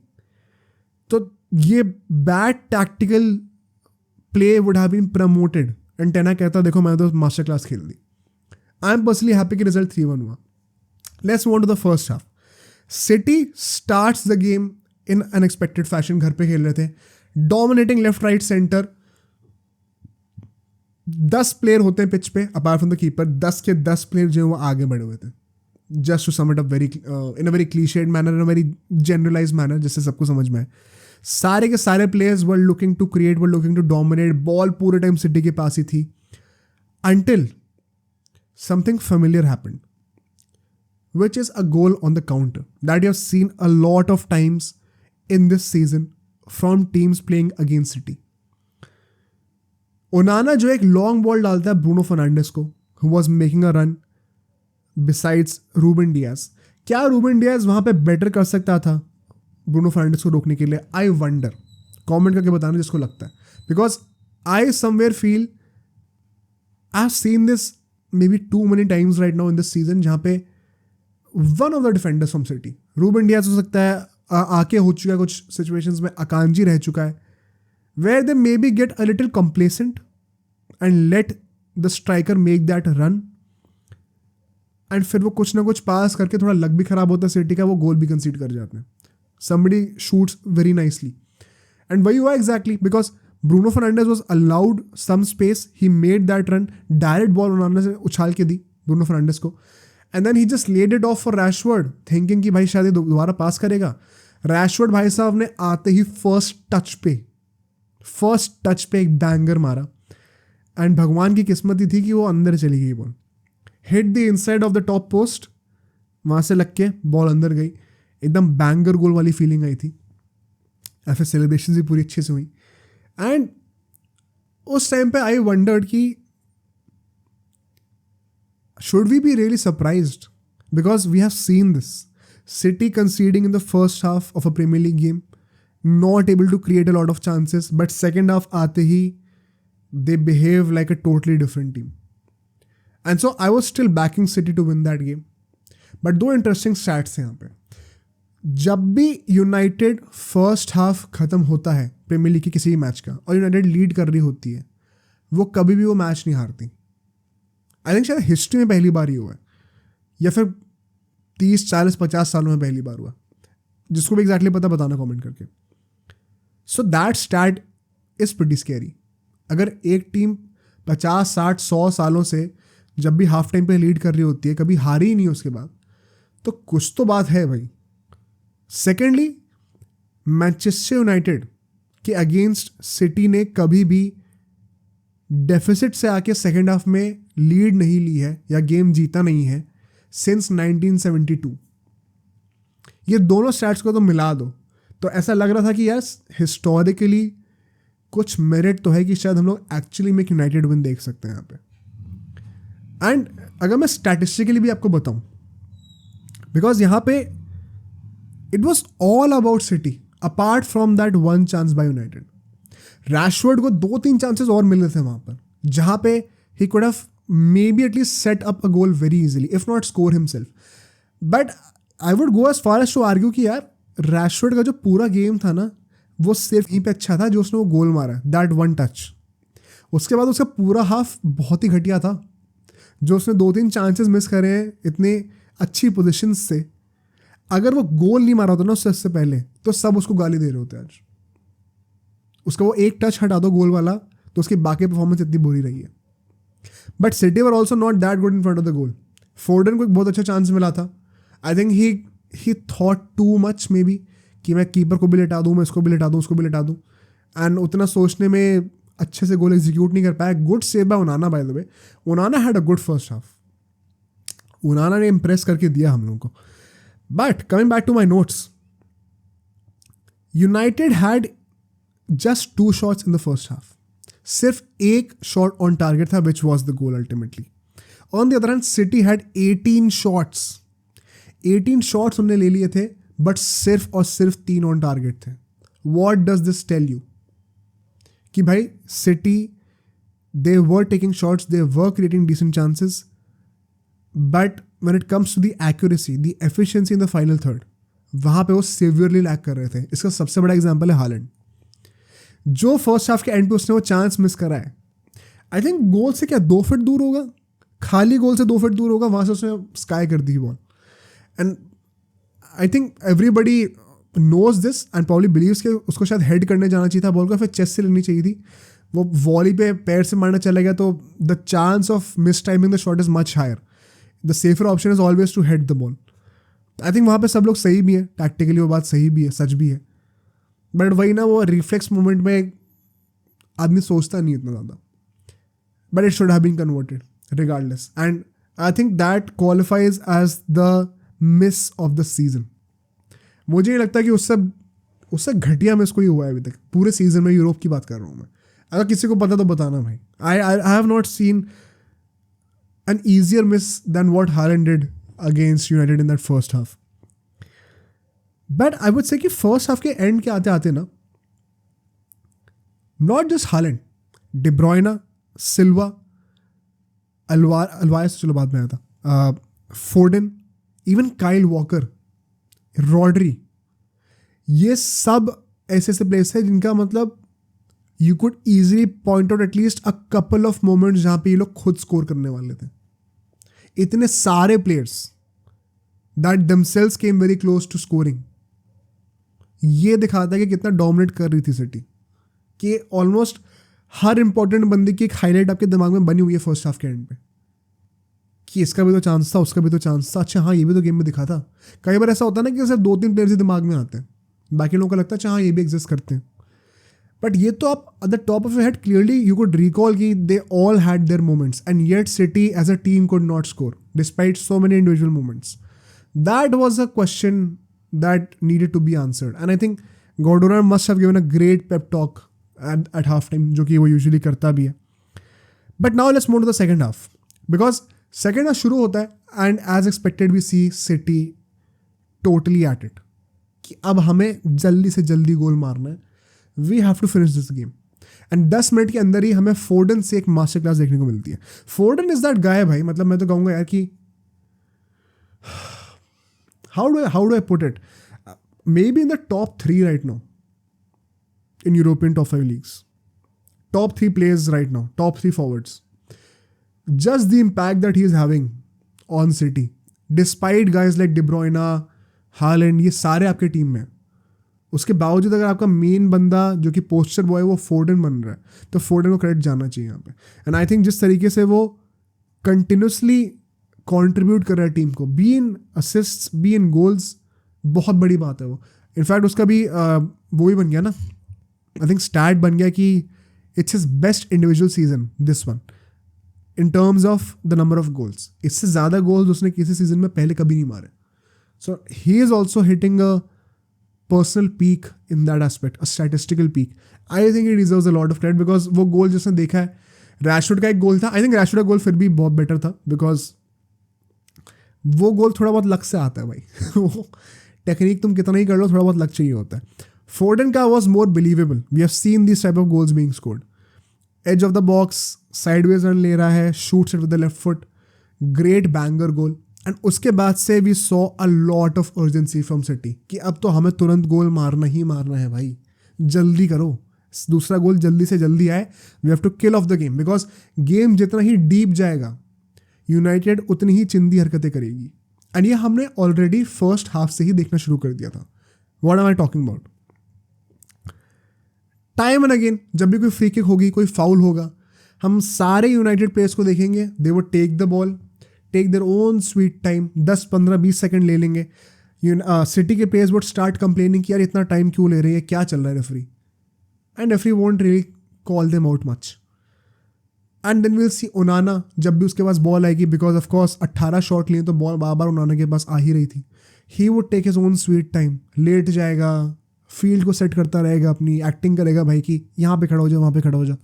[SPEAKER 1] तो ये bad tactical play would have been promoted and टेना कहता देखो मैंने तो मास्टर क्लास खेल दी। आई एम पर्सनली हैप्पी कि रिजल्ट 3-1 हुआ। Let's move on to the first half. City starts the game in unexpected fashion. घर पे खेल रहे थे, dominating left right centre. 10 player होते हैं पिच पे अपार्ट फ्रॉम द कीपर, 10 के 10 प्लेयर जो वो आगे बढ़े हुए थे। Just to sum it up very in a very cliched manner, in a very generalised manner, जिससे सबको समझ में आए। सारे के सारे players were looking to create, were looking to dominate. Ball पूरे टाइम सिटी के पास ही थी until something familiar happened, which is a goal on the counter that you have seen a lot of times in this season from teams playing against City. ओनाना जो एक long ball डालता है Bruno Fernandes को, who was making a run besides Ruben Dias. क्या Ruben Dias वहाँ पे better कर सकता था ब्रूनो फर्नांडिस को रोकने के लिए? I wonder. कमेंट करके बताना जिसको लगता है, because I somewhere feel I have seen this maybe too many times right now in this season, जहाँ पे one of the defenders from City, Ruben Dias हो सकता है, आके हो चुका है कुछ situations में, अकांजी रह चुका है, where they maybe get a little complacent and let the striker make that run, and फिर वो कुछ ना कुछ पास करके थोड़ा लक भी खराब होता है सिटी का, वो गोल भी कंसीड कर जाते हैं। somebody shoots very nicely, and वही हुआ exactly, because Bruno Fernandes was allowed some space. He made that run. Direct ball उन्होंने से उछाल के दी Bruno Fernandes को, and then he just laid it off for Rashford, thinking कि भाई शायद ये दोबारा पास करेगा। Rashford भाई साहब ने आते ही फर्स्ट टच पे एक बैंगर मारा, एंड भगवान की किस्मत ही थी कि वो अंदर चली गई ball. Hit the inside of the top post, वहाँ से लग के बॉल अंदर गई। एकदम बैंगर गोल वाली फीलिंग आई थी। या फिर सेलिब्रेशन भी पूरी अच्छे से हुई। एंड उस टाइम पे आई वंडर्ड कि should we be really surprised, because we have seen this City conceding in the first half of a Premier League game, not able to create a lot of chances, but second half आते ही they behave like a totally different team. And so I was still backing City to win that game. But दो interesting stats हैं यहाँ पे। जब भी United first half खत्म होता है प्रीमियर लीग के किसी भी मैच का, और यूनाइटेड लीड कर रही होती है, वो कभी भी वो मैच नहीं हारती। आई थिंक शायद हिस्ट्री में पहली बार ही हुआ है, या फिर 30, 40, 50 सालों में पहली बार हुआ। जिसको भी एग्जैक्टली पता बताना कमेंट करके। So that stat is pretty scary. अगर एक टीम 50, 60, 100 सालों से जब भी हाफ टाइम पे लीड कर रही होती है, कभी हारी ही नहीं उसके बाद, तो कुछ तो बात है भाई। सेकेंडली, मैनचेस्टर यूनाइटेड के अगेंस्ट सिटी ने कभी भी डेफिसिट से आके सेकेंड हाफ में लीड नहीं ली है या गेम जीता नहीं है सिंस 1972। ये दोनों स्टैट्स को तो मिला दो तो ऐसा लग रहा था कि यार हिस्टोरिकली कुछ मेरिट तो है कि शायद हम लोग एक्चुअली में यूनाइटेड विन देख सकते हैं यहाँ पे। एंड अगर मैं स्टैटिस्टिकली भी आपको बताऊं, बिकॉज यहाँ पे it was all about city apart from that one chance by United. Rashford को 2-3 चांसेस और मिले थे वहाँ पर, जहाँ पे he could have maybe at least set up a goal very easily if not score himself. But I would go as far as to argue कि यार रैशवर्ड का जो पूरा गेम था ना, वो सिर्फ यहीं पे अच्छा था जो उसने वो गोल मारा, दैट वन टच। उसके बाद उसका पूरा हाफ बहुत ही घटिया था। जो उसने 2-3 चांसेस मिस करे हैं, इतने अच्छी पोजीशन से, अगर वो गोल नहीं मारा होता ना उससे पहले, तो सब उसको गाली दे रहे होते आज। उसका वो एक टच हटा दो गोल वाला, तो उसकी बाकी परफॉर्मेंस इतनी बुरी रही है। But city were also not that good in front of the goal. फोर्डन को एक बहुत अच्छा चांस मिला था। आई think he thought too much may be, कि मैं कीपर को भी लेटा दूँ, मैं इसको भी लेटा दूँ, उसको भी लेटा दूँ, एंड उतना सोचने में अच्छे से गोल एग्जीक्यूट नहीं कर पाया। Good save by Onana by the way. Onana had a good first half. Onana ने इम्प्रेस करके दिया हम लोगों को। But coming back to my notes, United had just 2 shots in the first half. सिर्फ एक शॉट ऑन टारगेट था, which was the goal ultimately. On the other hand City had 18 shots. 18 shots उन्होंने ले लिए थे, बट सिर्फ और सिर्फ 3 ऑन टारगेट थे। What does this tell you? कि भाई City, they were taking shots, they were creating decent chances, but when it comes to the accuracy, the efficiency in the final third, वहाँ पे वो severely lack कर रहे थे। इसका सबसे बड़ा एग्जाम्पल है हालैंड, जो फर्स्ट हाफ के एंड पे उसने वो चांस मिस करा है। आई थिंक गोल से क्या 2 फीट दूर होगा, खाली गोल से 2 फीट दूर होगा, वहाँ से उसने स्काई कर दी ball. And I think everybody knows this and probably believes कि उसको शायद हेड करने जाना चाहिए था बॉल को, फिर चेस्ट से लेनी चाहिए थी। वो वॉली पे पैर से मारना चला गया, तो the chance of mistiming the shot is much higher. The safer option is always to head the ball. I think वहाँ पे सब लोग सही भी है, टैक्टिकली वो बात सही भी है, सच भी है। बट वही ना, वो रिफ्लेक्स मोमेंट में आदमी सोचता नहीं इतना ज़्यादा। But it should have been converted regardless, and I think that qualifies as the miss of the season. मुझे नहीं लगता कि उससे घटिया मिस कोई हुआ है अभी तक पूरे सीजन में। यूरोप की बात कर रहा हूँ मैं। अगर किसी को पता तो बताना भाई। I have not seen an easier miss than what Haaland did against United in that first half. But I would say कि first half के end के आते आते ना, not just Haaland, De Bruyne, Silva, Alvarez चलो बाद में आया था, Foden, even Kyle Walker, Rodri, ये सब ऐसे प्लेयर्स हैं जिनका मतलब you could easily point out at least a couple of moments जहाँ पे ये लोग खुद स्कोर करने वाले थे। इतने सारे players that themselves came very close to scoring। ये दिखाता है कि कितना डोमिनेट कर रही थी सिटी, कि ऑलमोस्ट हर इंपॉर्टेंट बंदे की एक हाईलाइट आपके दिमाग में बनी हुई है फर्स्ट हाफ के एंड पे, कि इसका भी तो चांस था, उसका भी तो चांस था, अच्छा हाँ ये भी तो गेम में दिखा था। कई बार ऐसा होता है ना कि सिर्फ 2-3 प्लेयर्स ही दिमाग में आते हैं, बाकी लोगों को लगता है अच्छा हाँ ये भी एग्जिस्ट करते हैं। बट ये तो आप at the top of your head clearly you could recall कि they all had their moments, and yet City as a team could not score despite so many individual moments. That was a question that needed to be answered, and I think Guardiola must have given a great pep talk at halftime, जो कि वो usually करता भी है। But now let's move to the second half, because second half शुरू होता है and as expected we see City totally at it, कि अब हमें जल्दी से जल्दी गोल मारना है, we have to finish this game. And 10 minute के अंदर ही हमें फोर्डन से एक मास्टर क्लास देखने को मिलती है। फोर्डन इज दैट गाय भाई, मतलब मैं तो कहूँगा यार कि how do I put it, maybe in the top 3 right now in European top 5 leagues, top 3 players right now, top 3 forwards. Just the impact that he is having on City, despite guys like De Bruyne, Haaland, ये सारे आपके team में। उसके बावजूद अगर आपका main बंदा जो कि पोस्टर बॉय वो फोर्डन बन रहा है, तो फोर्डन को क्रेडिट जाना चाहिए यहाँ पे। एंड आई थिंक जिस तरीके से वो कंटिन्यूसली कंट्रीब्यूट कर रहा है टीम को, be in assists, be in goals, बहुत बड़ी बात है वो। इनफैक्ट उसका भी वो ही बन गया ना, आई थिंक स्टैट बन गया कि it's his best individual season this one in terms of the number of goals. इससे ज़्यादा गोल्स उसने किसी सीजन में पहले कभी नहीं मारे। So he is also hitting a personal peak in that aspect, a statistical peak. I think he deserves a lot of credit because वो गोल जिसने देखा है, रैशवुड का एक गोल था, आई थिंक रैशवुड का गोल फिर भी बहुत बेटर था, बिकॉज वो गोल थोड़ा बहुत लक से आता है भाई। टेक्निक तुम कितना ही कर लो, थोड़ा बहुत लक चाहिए होता है। फोर्डन का was more believable, we have seen this type of goals being scored, edge of the box sideways run ले रहा है, shoots it with the left foot, great banger goal. And उसके बाद से we saw a lot of urgency from City कि अब तो हमें तुरंत गोल मारना ही मारना है भाई, जल्दी करो, दूसरा गोल जल्दी से जल्दी आए, we have to kill off the game, because game जितना ही डीप जाएगा यूनाइटेड उतनी ही चिंदी हरकतें करेगी। एंड ये हमने ऑलरेडी फर्स्ट हाफ से ही देखना शुरू कर दिया था. What am I talking about? Time and again जब भी कोई फ्री किक होगी, कोई फाउल होगा, हम सारे यूनाइटेड प्लेयर्स को देखेंगे. दे वो take the ball, take their own sweet time, 10 15 20 second ले लेंगे. सिटी के प्लेयर्स वुड स्टार्ट कंप्लेनिंग कि यार इतना टाइम क्यों ले रही है, क्या चल रहा है referee. And referee won't really call them out much. And then will see Onana, जब भी उसके पास बॉल आएगी, बिकॉज ऑफ कोर्स 18 शॉट लिए तो बॉल बार बार ओनाना के पास आ ही रही थी. He would take his own sweet time, late जाएगा, फील्ड को सेट करता रहेगा, अपनी एक्टिंग करेगा भाई कि यहाँ पे खड़ा हो जा, वहाँ पे खड़ा हो जा.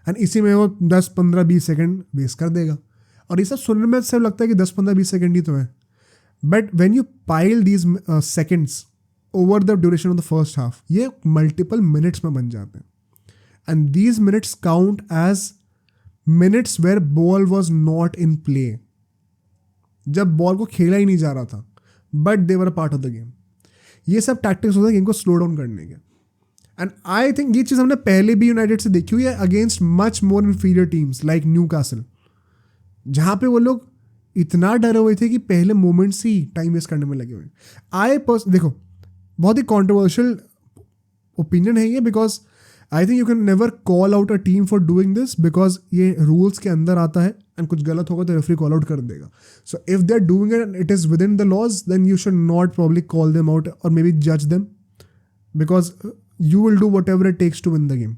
[SPEAKER 1] एंड इसी में वो 10 15 20 सेकंड वेस्ट कर देगा. और ये सब सुनने में सिर्फ लगता है कि 10 15 20 सेकंड ही तो है. But when you pile these seconds over the duration of the first half, ये मल्टीपल मिनट्स में बन जाते हैं. And these minutes count as minutes where ball was not in play, जब बॉल को खेला ही नहीं जा रहा था, but they were a part of the game. ये सब टैक्टिक्स होते हैं गेम को स्लो डाउन करने के. एंड आई थिंक ये चीज़ हमने पहले भी यूनाइटेड से देखी हुई है against much more inferior teams like Newcastle, जहाँ पे वो लोग इतना डरे हुए थे कि पहले मोमेंट्स ही टाइम वेस्ट करने में लगे हुए. देखो, बहुत ही कॉन्ट्रोवर्शियल ओपिनियन है ये, because I think you can never call out a team for doing this, because ये रूल्स के अंदर आता है. एंड कुछ गलत होगा तो रेफरी कॉल आउट कर देगा. So if they are doing it and it is within the laws, then you should not probably call them out or maybe जज them, because you will do whatever it takes to win the game,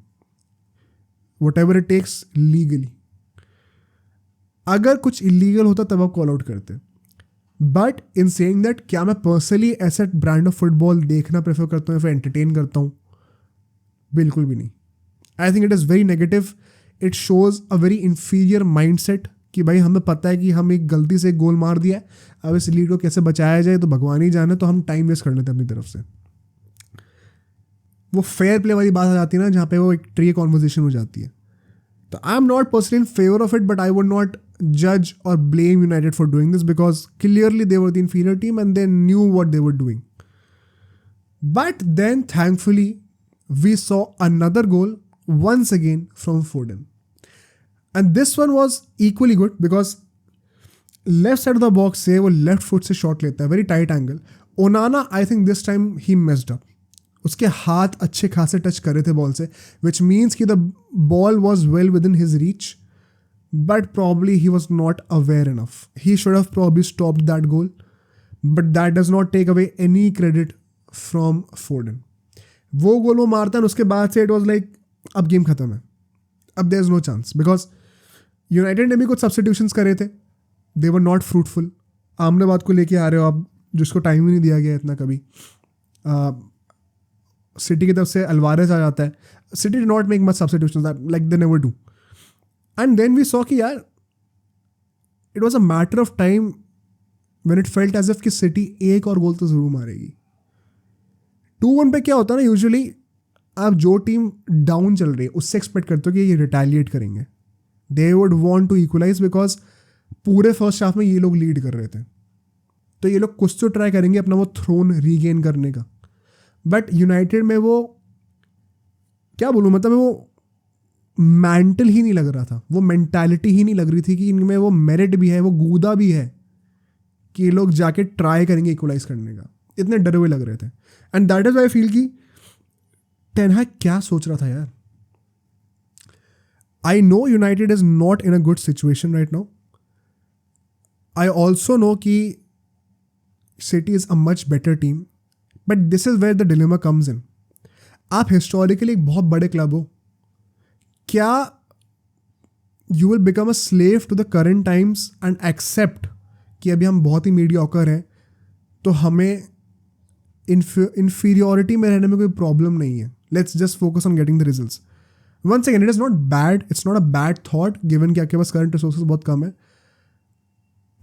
[SPEAKER 1] whatever it takes legally. अगर कुछ illegal होता तब आप call out करते. But in saying that, क्या मैं personally ऐसा ब्रांड ऑफ फुटबॉल देखना प्रेफर करता हूँ या फिर एंटरटेन करता हूँ? बिल्कुल भी नहीं. आई think it is very negative. It shows a very inferior mind set कि भाई हमें पता है कि हम एक गलती से गोल मार दिया है, अब इस लीड को कैसे बचाया जाए तो भगवान ही जाने, तो हम टाइम वेस्ट कर लेते हैं अपनी तरफ से. वो फेयर प्ले वाली बात आ जाती है ना, जहाँ पे वो एक ट्री कॉन्वर्जेशन हो जाती है. तो I am not personally in favour of it, but I would not जज or blame United for doing this, because clearly they were the inferior team and they knew what they were doing. But then thankfully we saw another goal once again from Foden, and this one was equally good because left side of the box से वो left foot से shot लेता है, very tight angle. Onana, I think this time he messed up. उसके हाथ अच्छे खासे touch कर रहे थे बॉल से, which means कि the ball was well within his reach, but probably he was not aware enough. He should have probably stopped that goal, but that does not take away any credit from Foden. वो गोल वो मारता है, उसके बाद से it was like अब game खत्म है, अब there is no chance, because United ने भी कुछ सब्स्टिट्यूशंस करे थे, दे वर नॉट फ्रूटफुल. आमने बात को लेके आ रहे हो आप, जिसको टाइम ही नहीं दिया गया इतना कभी. सिटी की तरफ से अल्वारेज आ जाता है. City did not make much substitutions like they never do. And then we saw कि यार it was a matter of time when it felt as if कि सिटी एक और गोल तो जरूर मारेगी. 2-1 पे क्या होता है ना, यूजुअली आप जो टीम डाउन चल रही है उससे एक्सपेक्ट करते हो कि ये रिटेलिएट करेंगे. They would want to equalise, because पूरे फर्स्ट हाफ में ये लोग लीड कर रहे थे, तो ये लोग कुछ तो ट्राई करेंगे अपना वो थ्रोन रीगेन करने का. बट यूनाइटेड में वो क्या बोलूँ, मतलब वो मेंटल ही नहीं लग रहा था, वो मेंटालिटी ही नहीं लग रही थी कि इनमें वो मेरिट भी है, वो गूदा भी है कि ये लोग जाके ट्राई करेंगे इक्वलाइज करने का. इतने डरे हुए लग रहे थे. And that is why I feel कि टेन हैग क्या सोच रहा था यार. I know United is not in a good situation right now. I also know कि City is a much better team, but this is where the dilemma comes in. आप historically एक बहुत बड़े क्लब हो, क्या you will become a slave to the current times and accept कि अभी हम बहुत ही मीडियोकर हैं, तो हमें inferiority में रहने में कोई प्रॉब्लम नहीं है. Let's just focus on getting the results. Once again, it is not bad. It's not a bad thought given कि आपके पास current resources बहुत कम है.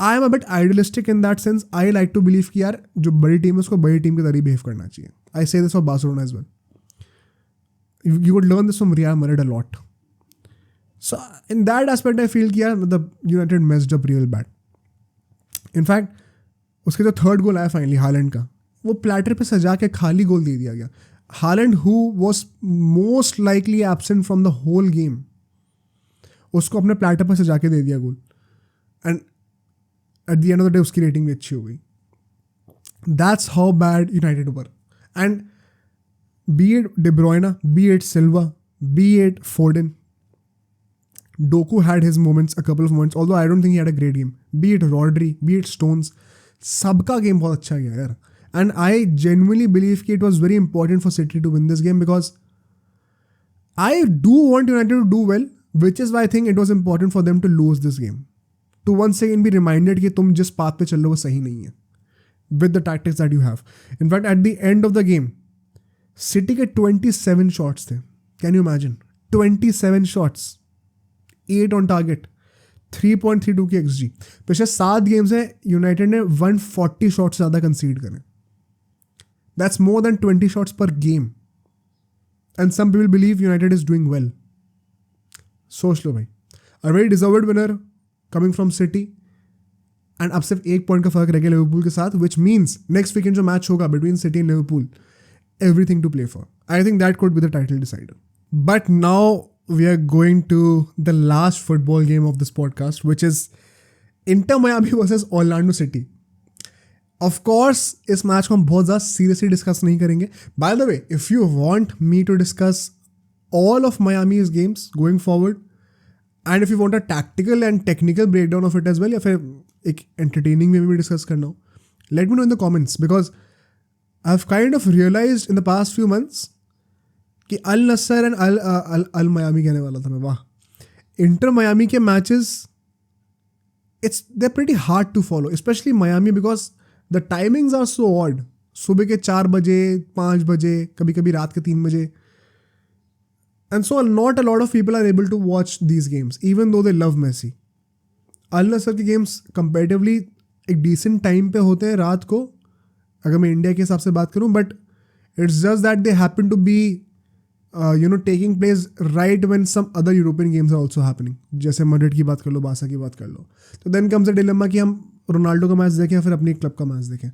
[SPEAKER 1] I am a bit idealistic in that sense. I like to believe कि यार जो बड़ी team है उसको बड़ी टीम की तरह behave करना चाहिए. I say this for Barcelona as well. You would learn this from Real Madrid a lot. So in that aspect, I feel कि यार मतलब United messed up real bad. In fact, उसके जो third goal आया finally Holland का, वो platter पे सजा के खाली गोल दे दिया गया. Haaland who was most likely absent from the whole game, उसको अपने प्लेटर पे सजा के दे दिया goal. And at the end of the day उसकी रेटिंग भी अच्छी हो गई. That's how bad United were. And be it De Bruyne, be it Silva, be it Foden, Doku had his moments, a couple of moments, although I don't think he had a great game. Be it Rodri, be it Stones, सबका game बहुत अच्छा गया यार. And I genuinely believe कि it was very important for City to win this game because I do want United to do well, which is why I think it was important for them to lose this game. To once again be reminded कि तुम जिस path पे चल रहे हो वो सही नहीं है. With the tactics that you have. In fact, at the end of the game, City के 27 shots थे. Can you imagine? 27 shots. 8 on target, 3.32 की XG. पिछले 7 गेम्स है यूनाइटेड ने 140 शॉट्स ज़्यादा कंसीड करें. That's more than 20 shots per game. And some people believe United is doing well. सोच लो भाई, a very deserved winner coming from City. And अब सिर्फ 1 पॉइंट का फर्क रह गया लिवरपूल के साथ, विच मीन्स नेक्स्ट वीकेंड जो मैच होगा between city and Liverpool, everything to play for. I think that could be the title decider. But now we are going to the last football game of this podcast, which is Inter Miami versus Orlando City. Of course, इस match को हम बहुत ज़्यादा seriously discuss नहीं करेंगे. By the way, if you want me to discuss all of Miami's games going forward, and if you want a tactical and technical breakdown of it as well, या फिर एक entertaining में भी discuss करना हो, let me know in the comments, because I've kind of realized in the past few months कि अल नस्सर and Al Miami कहने वाला था मैं, वाह, इंटर मायामी के matches they're pretty hard to follow, especially Miami, because the timings are so odd. सुबह के 4 बजे, 5 बजे, कभी कभी रात के 3 बजे. And so not a lot of people are able to watch these games, even though they love Messi. अल नस्सर के गेम्स कंपेरेटिवली एक डिसेंट टाइम पे होते हैं रात को, अगर मैं इंडिया के हिसाब से बात करूं, but it's just that they happen to be taking place right when some other European games are also happening. जैसे मैड्रिड की बात कर लो, बार्सा की बात कर लो. तो देन कम्स अ डिलेमा कि हम रोनाल्डो का मैच देखें या फिर अपनी क्लब का मैच देखें.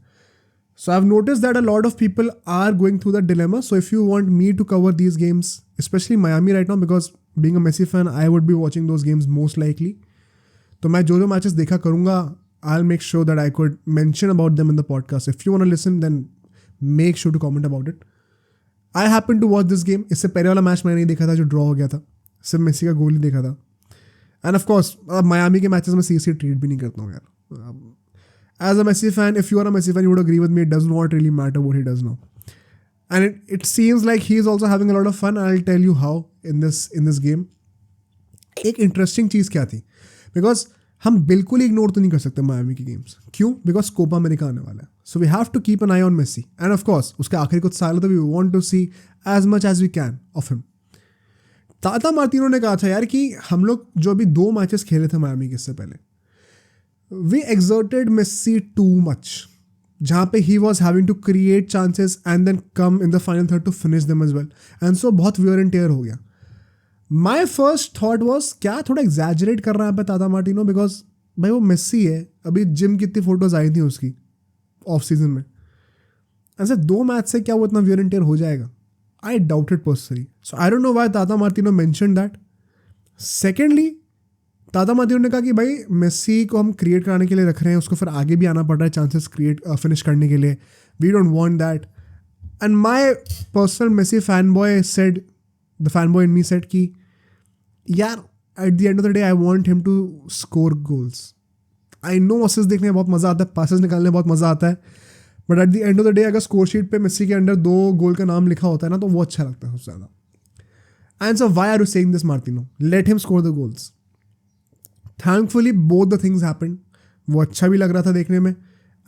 [SPEAKER 1] So I have notice that a lot of people are going through that dilemma. So if you want me to cover these games, specially Miami right now, because being a Messi fan I would be watching those games most likely. तो मैं जो matches देखा करूँगा, I'll make sure that I could mention about them in the podcast. If you want to listen, then make sure to comment about it. I happened to watch this game. इससे पहले वाला match मैंने नहीं देखा था जो draw हो गया था, सिर्फ मेसी का गोल ही देखा था. एंड ऑफ कोर्स मायामी के मैचेस में सीरियसली ट्रीट भी नहीं करता हूँ यार. As a Messi fan, if you are a Messi fan, you would agree with me, it does not really matter what he does now. And it seems like he is also having a lot of fun. I will tell you how in this game. एक interesting चीज़ क्या थी, because हम बिल्कुल ही ignore तो नहीं कर सकते मायामी की गेम्स. क्यों? बिकॉज कोपा अमेरिका आने वाला है. So we have to keep an eye on Messi. And of course उसके आखिरी कुछ साल तो we want to see as much as we can of him. Tata Martino ने कहा था यार कि हम लोग जो अभी 2 मैचेस खेले थे मायामी के, इससे पहले we exerted Messi too much, जहाँ पे he was having to create chances and then come in the final third to finish them as well. And so बहुत वियर एंड टेयर हो गया. माई फर्स्ट थॉट वॉज क्या थोड़ा exaggerate कर रहा है पे ताता मार्टिनो, बिकॉज भाई वो मेसी है. अभी जिम की इतनी फोटोज आई थी उसकी ऑफ सीजन में. ऐसे 2 मैच से क्या वो इतना वियर एंड टेयर हो जाएगा? आई doubted personally. So I don't know why ताता मार्टिनो मेंशन दैट. सेकेंडली, ताता मार्टिनो ने कहा कि भाई मेसी को हम क्रिएट कराने के लिए रख रहे हैं, उसको फिर आगे भी आना पड़ रहा है चांसेस फिनिश करने के लिए. We don't want that. And my personal Messi fan boy said, the fan boy in me said कि यार at the end of the day I want him to score goals. I know assist देखने में बहुत मज़ा आता है, passes निकालने में बहुत मज़ा आता है, but eight the end of the day अगर स्कोर शीट पे मेसी के अंडर 2 गोल का नाम लिखा होता है ना, तो वो अच्छा लगता है सबसे ज़्यादा. And so why are you saying this Martino? Let him score the goals. Thankfully both the things happened. वो अच्छा भी लग रहा था देखने में,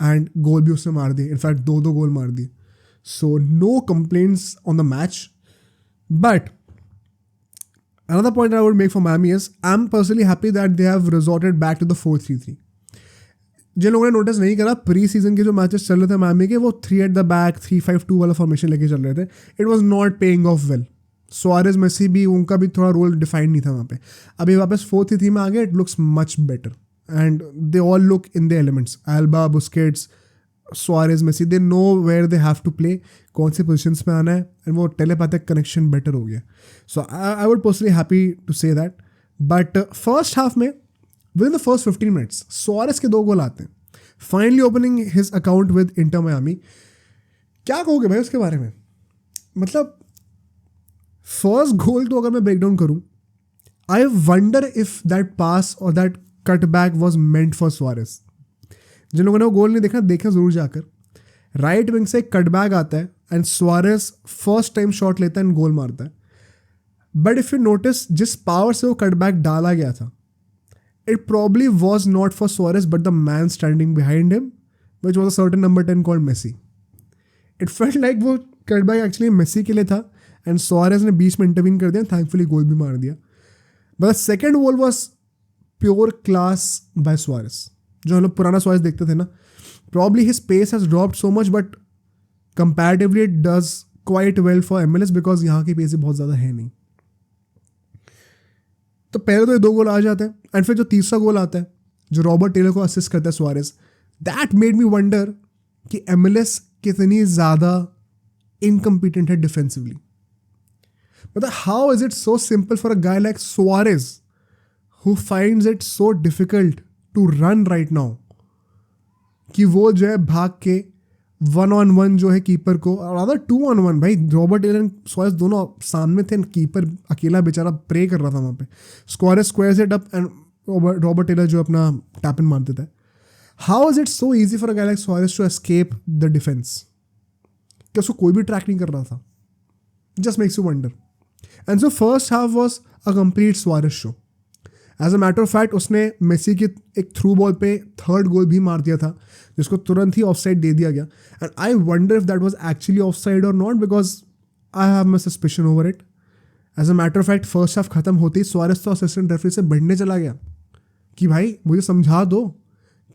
[SPEAKER 1] एंड गोल भी उसने मार दिए. इनफैक्ट 2 गोल मार दिए. So no complaints on the match. But another point I would make for Miami is I'm personally happy that they have resorted back to the 4-3-3. जिन लोगों ने नोटिस नहीं करा, प्री सीजन के जो मैचेस चल रहे थे मायामी के, वो 3 at the back 3-5-2 वाला फॉर्मेशन लेके चल रहे थे. It was not paying off well. Suarez Messi भी, उनका भी थोड़ा रोल डिफाइंड नहीं था वहाँ पे. अभी वापस 4-3-3 में आ गए. It looks much better and they all look in the elements. Alba, Busquets, Suarez, Messi, they know where they have to play, कौन से पोजिशंस में आना है, एंड वो टेलीपैथिक कनेक्शन बेटर हो गया. So I would personally happy to say that. But first half में within the first 15 minutes Suarez के 2 गोल आते हैं. Finally opening his account with Inter Miami. क्या कहोगे भाई उसके बारे में? मतलब फर्स्ट गोल तो अगर मैं ब्रेक डाउन करूं, I wonder if that pass और that cut back was meant for Suarez. जिन लोगों ने वो गोल नहीं देखा, देखें जरूर जाकर. राइट विंग से कट बैक आता है and Suarez first time shot लेता है एंड गोल मारता है. बट इफ यू नोटिस, जिस पावर से वो कट बैक डाला गया था, it probably was not for Suarez but the man standing behind him, which was a certain number 10 called Messi. It felt like वो cutback actually Messi के लिए था and Suarez ने बीच में intervene कर दिया, thankfully गोल भी मार दिया. But the second goal was pure class by Suarez. जो हम लोग पुराना Suarez देखते थे ना, probably his pace has dropped so much but comparatively it does quite well for MLS because यहाँ की pace बहुत ज़्यादा है नहीं. तो पहले तो ये 2 गोल आ जाते हैं एंड फिर जो तीसरा गोल आता है जो रॉबर्ट टेलर को असिस्ट करता है Suarez, that made me wonder कि MLS कितनी ज़्यादा इनकम्पिटेंट है डिफेंसिवली. मतलब how is it so simple for a guy like Suarez who finds it so difficult to run right now कि वो जो है भाग के 1-on-1 जो है कीपर को, और अदर 2-on-1. भाई रॉबर्ट टेलर एंड सुआरेस दोनों सामने थे, कीपर अकेला बेचारा प्रे कर रहा था वहाँ पे. Suarez squares it up and Robert Taylor जो अपना टैप इन मार देता है. How is it so easy for a guy like Suarez to escape the defence? कि उसको कोई भी ट्रैक नहीं कर रहा था. Just makes you wonder. And so first half was a complete Suarez show. As a matter of fact उसने Messi की एक थ्रू बॉल पे थर्ड गोल भी मार दिया था जिसको तुरंत ही ऑफ साइड दे दिया गया. And I wonder if that was actually offside और not because I have my suspicion over it. As a matter of fact first half खत्म होते ही सुआरेस तो असिस्टेंट रेफरी से बढ़ने चला गया कि भाई मुझे समझा दो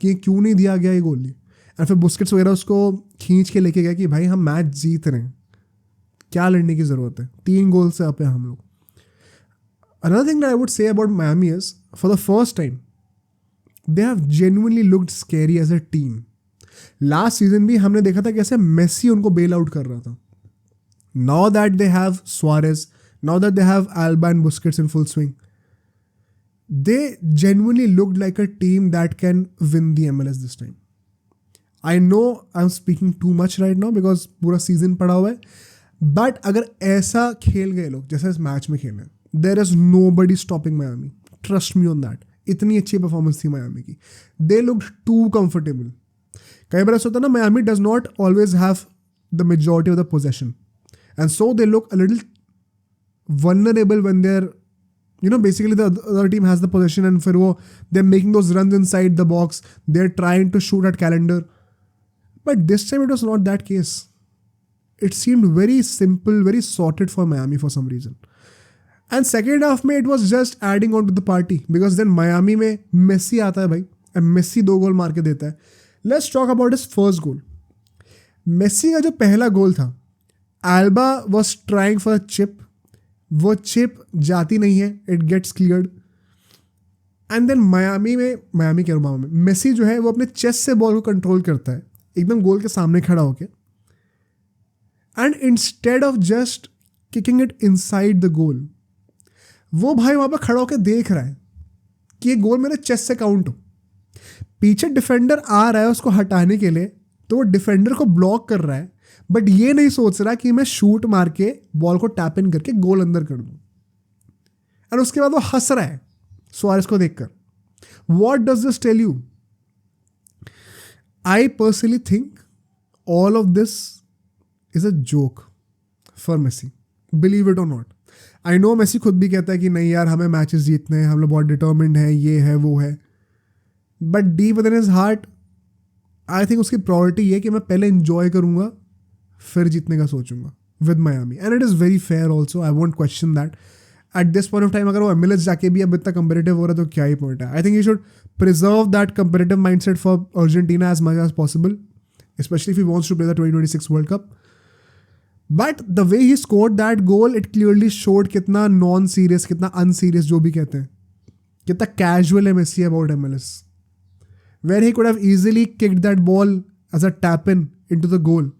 [SPEAKER 1] कि क्यों नहीं दिया गया ये गोल. एंड फिर बुस्केट्स वगैरह उसको खींच के लेके गया कि भाई हम मैच जीत रहे हैं, क्या लड़ने की ज़रूरत है, 3 गोल से अप है हम लोग. Another thing that I would say about Miami is, for the first time, they have genuinely looked scary as a team. Last season भी हमने देखा था कैसे मेसी उनको बेल आउट कर रहा था. Now that they have Suarez, now that they have Alba and Busquets in full swing, they genuinely looked like a team that can win the MLS this time. I know I'm speaking too much right now because पूरा season पड़ा हुआ है, but अगर ऐसा खेल गए लोग जैसे इस मैच में खेले, there is nobody stopping Miami. Trust me on that. इतनी अच्छी परफॉर्मेंस थी Miami की. They looked too comfortable. कई बार ऐसा होता है ना, Miami does not always have the majority of the possession. And so they look a little vulnerable when they're, basically the other team has the possession and फिर वो they're making those runs inside the box. They're trying to shoot at calendar. But this time it was not that case. It seemed very simple, very sorted for Miami for some reason. And second half में it was just adding on to the party because then Miami में Messi आता है भाई and Messi 2 goal मार के देता है. Let's talk about his first goal. Messi का जो पहला गोल था, Alba was trying for a chip, वो चिप जाती नहीं है, it gets cleared. And then Miami के रूबा में मेसी जो है वो अपने चेस्ट से बॉल को कंट्रोल करता है एकदम गोल के सामने खड़ा होके. And instead of just kicking it inside the goal, वो भाई वहाँ पर खड़ा होकर देख रहा है कि ये गोल मेरे चेस्ट से काउंट हो. पीछे डिफेंडर आ रहा है उसको हटाने के लिए, तो वो डिफेंडर को ब्लॉक कर रहा है, बट ये नहीं सोच रहा कि मैं शूट मार के बॉल को टैप इन करके गोल अंदर कर दूँ. और उसके बाद वो हंस रहा है सुआरेस को देखकर. What does this tell you? I personally think all of this is a joke for Messi, believe it or not. I know Messi खुद भी कहता है कि नहीं यार हमें मैचेस जीतने हैं, हम लोग बहुत डिटर्मिन्ड हैं, ये है वो है. But deep with in his heart I think उसकी प्रायोरिटी ये कि मैं पहले इंजॉय करूँगा फिर जीतने का सोचूंगा with Miami. And it is very fair also, I won't question that. At this point of time अगर वो MLS जाके भी अब इतना कंपेरेटिव हो रहा है तो क्या ही पॉइंट है. I think you should preserve that comparative mindset for Argentina as much as possible, specially if he wants to play the 2026 world cup. But the way he scored that goal, it clearly showed कितना non serious, कितना unserious जो भी कहते हैं, कितना casual है Messi about MLS. Where he could have easily kicked that ball as a tap in into the goal,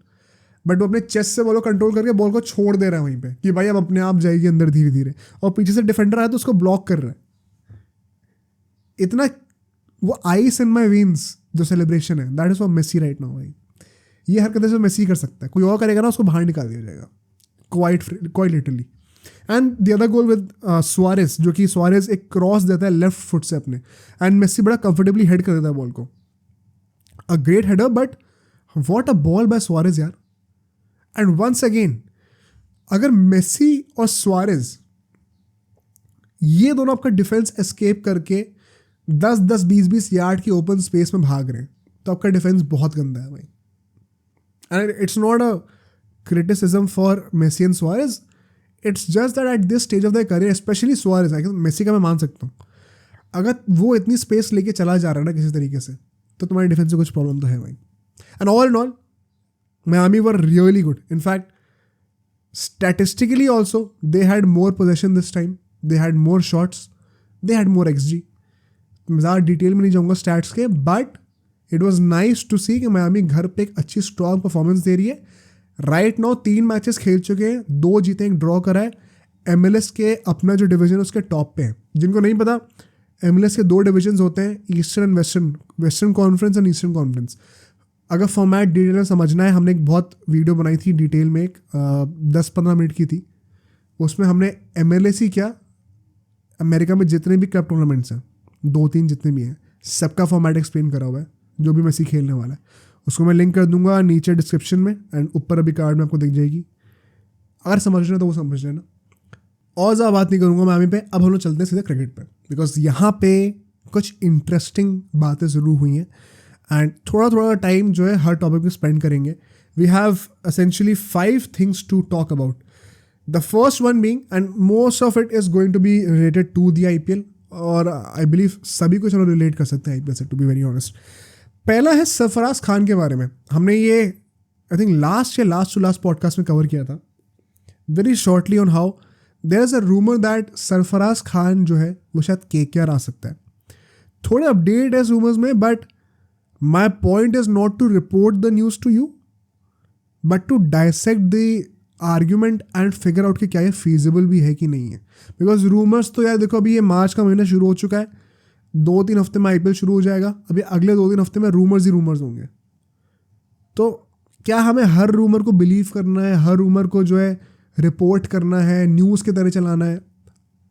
[SPEAKER 1] but वो अपने चेस्ट से बॉल को कंट्रोल करके बॉल को छोड़ दे रहा है वहीं पे कि भाई अब अपने आप जाएगी अंदर धीरे धीरे, और पीछे से डिफेंडर आया तो उसको ब्लॉक कर रहा है. इतना वो आइस इन माई वेन्स जो सेलिब्रेशन है, that is for Messi right now भाई। ये हरकतें जो मेसी कर सकता है, कोई और करेगा ना उसको बाहर निकाल दिया जाएगा, quite literally. And the other goal with Suarez, जो कि सुआरेज एक क्रॉस देता है लेफ्ट फुट से अपने, एंड मेसी बड़ा कंफर्टेबली हेड कर देता है बॉल को। A great header, but what a ball by Suarez यार। एंड वंस अगेन, अगर मेसी और सुआरेज ये दोनों आपका डिफेंस एस्केप करके 10-10, 20-20 यार्ड की ओपन स्पेस में भाग रहे हैं, तो आपका डिफेंस बहुत गंदा है भाई। And it's not a criticism for Messi and Suarez, it's just that at this stage of the career, specially Suarez, Messi का मैं मान सकता हूँ, अगर वो इतनी स्पेस लेके चला जा रहा है ना किसी तरीके से, तो तुम्हारी डिफेंस में कुछ प्रॉब्लम तो है भाई। And all in all Miami were really good. In fact, statistically also, they had more possession this time. They had more shots. They had more XG. मैं ज़्यादा डिटेल में नहीं जाऊँगा स्टैट्स के, but it was nice to see कि Miami घर पे एक अच्छी स्ट्रॉन्ग परफॉर्मेंस दे रही है। राइट नाउ 3 मैचेस खेल चुके हैं, 2 जीते 1 ड्रॉ करा है। MLS के अपना जो डिवीजन है उसके टॉप पे है। जिनको नहीं पता, MLS के 2 डिविजन होते हैं, eastern and western conference and eastern conference. अगर फॉर्मेट डिटेल में समझना है, हमने एक बहुत वीडियो बनाई थी डिटेल में, एक 10-15 मिनट की थी। उसमें हमने MLS क्या, अमेरिका में जितने भी क्लब टूर्नामेंट्स हैं, 2-3 जितने भी हैं, सबका फॉर्मेट एक्सप्लेन करा हुआ है, जो भी मेसी खेलने वाला है। उसको मैं लिंक कर दूंगा नीचे डिस्क्रिप्शन में, एंड ऊपर अभी कार्ड में आपको दिख जाएगी। अगर समझना तो वो समझ लेना। और ज़्यादा बात नहीं करूँगा Miami पे। अब हम लोग चलते हैं सीधे क्रिकेट पे, बिकॉज यहाँ पे कुछ इंटरेस्टिंग बातें ज़रूर हुई हैं, एंड थोड़ा टाइम जो है हर टॉपिक पे स्पेंड करेंगे। We have essentially 5 things to talk about. The first one being, and most of it is going to be related to the IPL, और आई बिलीव सभी को चलो रिलेट कर सकते हैं IPL से, टू बी वेरी ऑनेस्ट। पहला है सरफराज खान के बारे में। हमने ये I think last to last podcast में कवर किया था very shortly on how there is a rumour that Sarfaraz Khan जो है वो शायद KKR आ सकता है। थोड़े अपडेट है रूमर्स में, but my point is not to report the news to you, but to dissect the argument and figure out कि क्या ये feasible भी है कि नहीं है। Because rumors तो यार देखो, अभी ये मार्च का महीना शुरू हो चुका है, 2-3 हफ्ते में IPL शुरू हो जाएगा, अभी अगले 2-3 हफ्ते में रूमर्स ही रूमर्स होंगे। तो क्या हमें हर रूमर को बिलीव करना है, हर रूमर को जो है रिपोर्ट करना है, न्यूज़ की तरह चलाना है?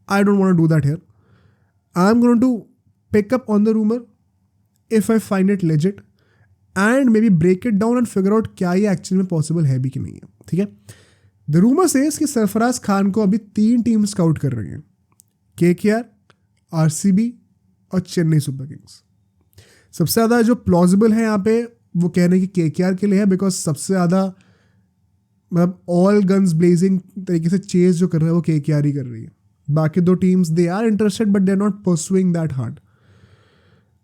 [SPEAKER 1] I don't want to do that here. I am going to pick up on the rumour if I find it legit and maybe break it down and figure out क्या ये actually में possible है भी कि नहीं है। ठीक है। द रूमर सेज कि सरफराज खान को अभी 3 टीम स्काउट कर रही हैं, KKR, RCB और चेन्नई सुपर किंग्स। सबसे ज़्यादा जो प्लॉजिबल है यहाँ पे वो कह रहे हैं कि KKR के लिए है, बिकॉज सबसे ज़्यादा मतलब ऑल गन्स ब्लेजिंग तरीके से चेज जो कर रहा है वो KKR ही कर रही है। बाकी 2 teams they are interested but they are not pursuing that hard.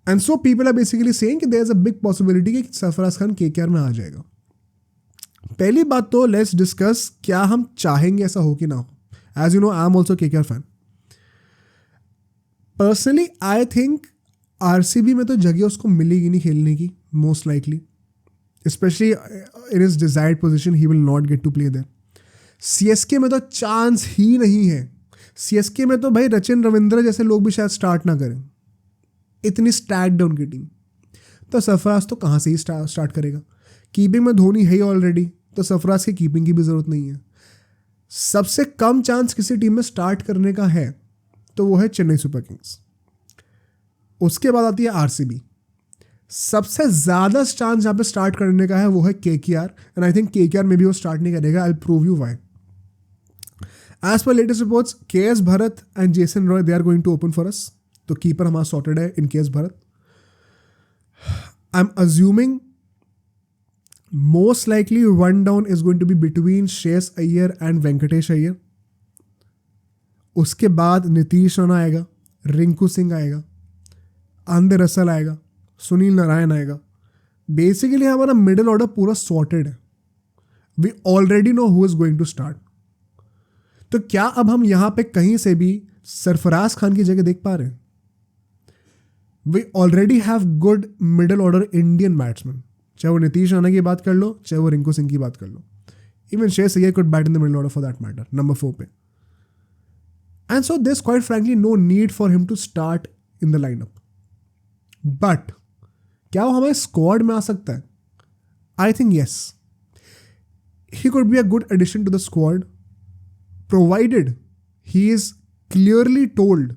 [SPEAKER 1] And so people are basically saying कि there is a big possibility कि सरफराज खान KKR में आ जाएगा। पहली बात तो लेट्स डिस्कस क्या हम चाहेंगे ऐसा हो कि ना हो। As you know, I am also KKR fan. Personally I think RCB में तो जगह उसको मिलेगी नहीं खेलने की, most likely, specially in his desired position he will not get to play there. CSK में तो चांस ही नहीं है। CSK में तो भाई रचिन रविंद्र जैसे लोग भी शायद स्टार्ट ना करें, इतनी स्टैक्ड है उनकी टीम। तो सरफराज तो कहाँ से ही स्टार्ट करेगा? कीपिंग में धोनी है ही ऑलरेडी, तो सरफराज की कीपिंग की भी ज़रूरत नहीं है। सबसे कम चांस किसी टीम में स्टार्ट करने का है तो वो है चेन्नई सुपर किंग्स। उसके बाद आती है RCB। सबसे ज़्यादा चांस जहाँ पे स्टार्ट करने का है वो है KKR, and I think KKR में भी वो स्टार्ट नहीं करेगा। I will prove you why. As per latest reports, KS Bharat and Jason Roy they are going to open for us. तो कीपर हमारा सॉर्टेड है in KS Bharat. I am assuming most likely one down is going to be between Shreyas Iyer and Venkatesh Iyer. उसके बाद नीतीश राणा आएगा, रिंकू सिंह आएगा, Andre Russell आएगा, सुनील नारायण आएगा। Basically हमारा मिडिल ऑर्डर पूरा सॉर्टेड है। We already know who is going to start. तो क्या अब हम यहाँ पे कहीं से भी सरफराज खान की जगह देख पा रहे हैं? We already have good middle order Indian batsman, चाहे वो नीतीश राणा की बात कर लो, चाहे वो रिंकू सिंह की बात कर लो, even Shreyas Iyer could bat in the middle order for that matter, number 4 पे। And so this quite frankly no need for him to start in the lineup. But क्या वो हमारे स्क्वाड में आ सकता है? I think yes, he could be a good addition to the squad provided he is clearly told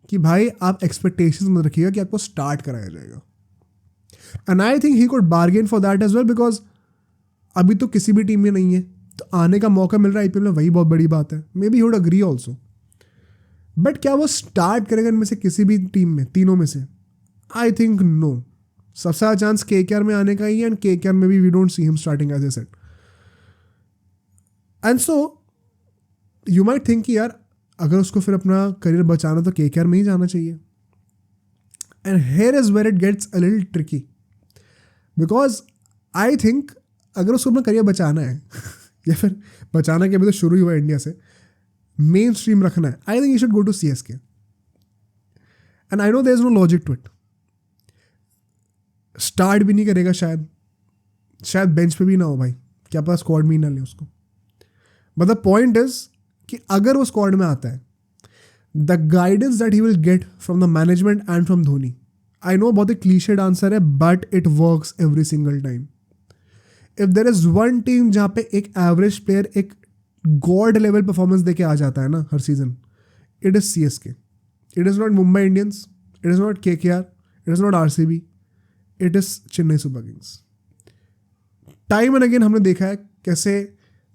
[SPEAKER 1] कि भाई आप एक्सपेक्टेशंस मत रखिएगा कि आपको स्टार्ट कराया जाएगा. And I think he could bargain for that as well, because अभी तो किसी भी टीम में नहीं है, तो आने का मौका मिल रहा है आईपीएल में, वही बहुत बड़ी बात है. May be he would agree also. But क्या वो स्टार्ट करेगा इनमें से किसी भी टीम में, तीनों में से? I think no. सबसे ज़्यादा चांस केकेआर में आने का ही है, एंड केकेआर में भी we don't see him starting as a set. And so you might think कि यार अगर उसको फिर अपना करियर बचाना तो केकेआर में ही जाना चाहिए. And here is where it gets a little tricky, because I think अगर उसको अपना करियर बचाना है या फिर बचाना के अभी तो शुरू ही हुआ इंडिया से, मेन स्ट्रीम रखना है, I think you should go to CSK. And I know there is no logic to it. Start भी नहीं करेगा शायद बेंच पे भी ना हो भाई, क्या पता स्क्वाड में ही ना ले उसको. बट द पॉइंट इज कि अगर वो स्क्वाड में आता है, the guidance that he will get from the management and from Dhoni, I know बहुत एक क्लीशेड आंसर है, but it works every single time. If there is one team जहाँ पे एक एवरेज प्लेयर एक गॉड लेवल परफॉर्मेंस देके आ जाता है ना हर season, it is CSK. It is not Mumbai Indians, it is not KKR, it is not RCB, it is Chennai super Kings. Time and again हमने देखा है कैसे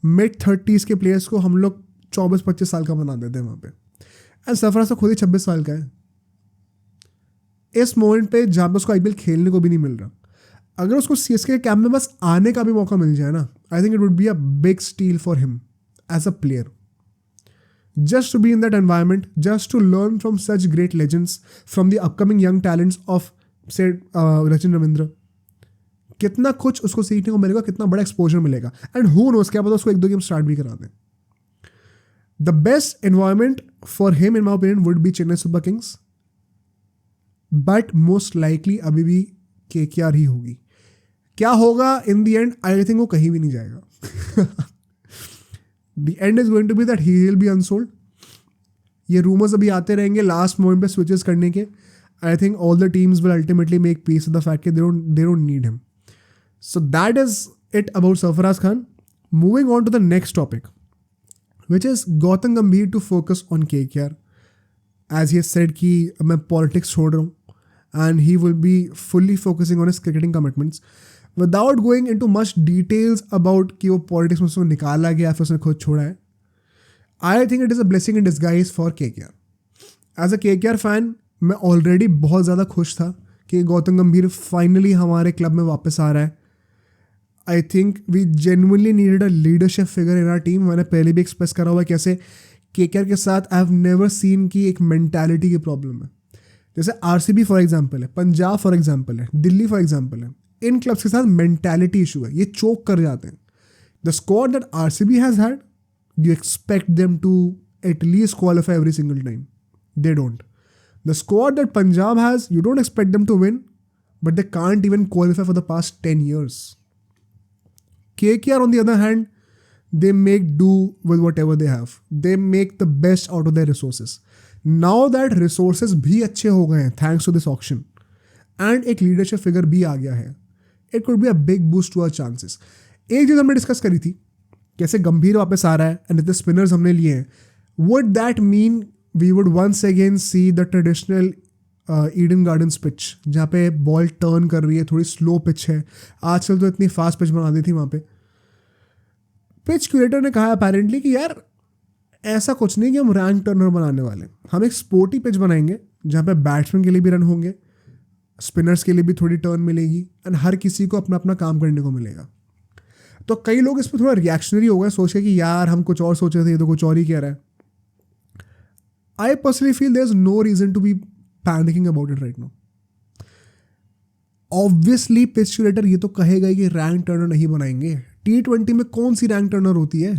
[SPEAKER 1] mid-30s के प्लेयर्स को हम लोग 24-25 साल का बना देते हैं वहाँ पे. एंड सरफराज तो खुद ही 26 साल का है इस मोमेंट पे जहाँ पे उसको IPL खेलने को भी नहीं मिल रहा. अगर उसको CSK के कैंप में बस आने का भी मौका मिल जाए ना, I think it would be a big steal for him as a player. Just to be in that environment, just to learn from such great legends, from the upcoming young talents of say Rachin Ravindra. कितना कुछ उसको सीखने को मिलेगा, कितना बड़ा exposure मिलेगा. And who knows क्या पता उसको 1-2 गेम स्टार्ट भी करा दें. The best environment for him in my opinion would be Chennai super Kings, but most likely अभी भी KKR ही होगी. क्या होगा in the end? I think वो कहीं भी नहीं जाएगा. The end is going to be that he will be unsold. ये rumors अभी आते रहेंगे लास्ट मोमेंट पे switches करने के. I think all the teams will ultimately make peace with the fact that they don't need him. So that is it about Sarfaraz Khan. Moving on to the next topic, which is Gautam Gambhir to focus on KKR. As he has said कि मैं politics छोड़ रहा हूँ, and he will be fully focusing on his cricketing commitments. Without going into much details about कि वो politics में उसको निकाला गया फिर उसने खुद छोड़ा है, I think it is a blessing in disguise for KKR. As a KKR fan मैं ऑलरेडी बहुत ज़्यादा खुश था कि गौतम गंभीर फाइनली हमारे क्लब में वापस आ रहा है. I think we genuinely needed a leadership figure in our team. मैंने पहले भी एक्सप्रेस करा हुआ है कैसे KKR के साथ आई हैव नेवर सीन की एक मेंटालिटी की प्रॉब्लम है. जैसे RCB फॉर एग्जाम्पल है, पंजाब फॉर एग्जाम्पल है, दिल्ली फॉर एग्जाम्पल है, इन क्लब्स के साथ मेंटालिटी इशू है, ये चोक कर जाते हैं. The squad that RCB has had, you expect them to at least qualify every single time. They don't. The squad that Punjab has, you don't expect them to win, but they can't even qualify for the past 10 years. KKR on the other hand, they make do with whatever they have. They make the best out of their resources. Now that resources भी अच्छे हो गए हैं thanks to this auction, and एक leadership figure भी आ गया है, it could be a big boost to our chances. एक चीज़ हमने डिस्कस करी थी कैसे गंभीर वापस आ रहा है एंड इतने स्पिनर्स हमने लिए हैं. Would that mean we would once again see the traditional Eden gardens pitch जहाँ पे बॉल टर्न कर रही है, थोड़ी स्लो पिच है. आजकल तो इतनी फास्ट पिच बना दी थी वहाँ पे. पिच क्यूरेटर ने कहा अपेरेंटली कि यार ऐसा कुछ नहीं कि हम रैंक टर्नर बनाने वाले, हम एक स्पोर्टी पिच बनाएंगे जहाँ पे बैट्समैन के लिए भी रन होंगे, स्पिनर्स के लिए भी थोड़ी टर्न मिलेगी एंड हर किसी को अपना अपना काम करने को मिलेगा. तो कई लोग इस पर थोड़ा रिएक्शनरी हो गए, सोच के कि यार हम कुछ और सोच रहे थे, ये तो कुछ और ही कह रहा है. I personally feel there is no reason to be panicking about it right now. Obviously pitch curator ये तो कहेगा ही कि रैंक टर्नर नहीं बनाएंगे. T20 में कौन सी रैंक टर्नर होती है?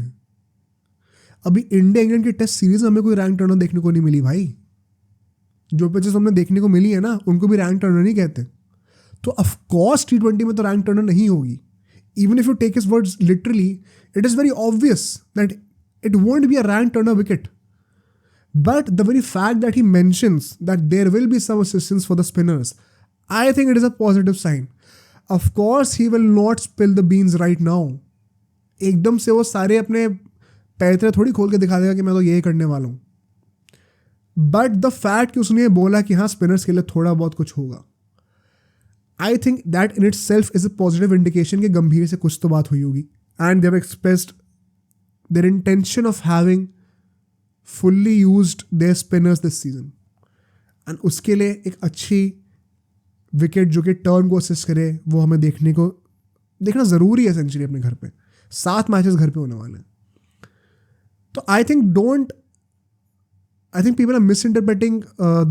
[SPEAKER 1] अभी इंडिया इंग्लैंड की टेस्ट सीरीज में हमें कोई रैंक टर्नर देखने को नहीं मिली भाई. जो पिचेस हमने देखने को मिली है ना, उनको भी रैंक टर्नर नहीं कहते. तो ऑफकोर्स T20 में तो रैंक टर्नर नहीं होगी. Even if you take his words literally, it is very obvious that it won't be a rank turner wicket. But the very fact that he mentions that there will be some assistance for the spinners, I think it is a positive sign. Of course, he will not spill the beans right now. एकदम से वो सारे अपने पैतरे थोड़ी खोल के दिखा देगा कि मैं तो यही करने वाला हूँ. बट द फैक्ट कि उसने बोला कि हाँ स्पिनर्स के लिए थोड़ा बहुत कुछ होगा, I think that in itself is a positive indication कि गंभीर से कुछ तो बात हुई होगी. And they have expressed their intention of having fully used their spinners this season. And उसके लिए एक अच्छी विकेट जो कि टर्न को असिस्ट करे वो हमें देखना ज़रूरी है एसेंचुअली अपने घर पे. 7 मैचेस घर पे होने वाले हैं. तो I think people are misinterpreting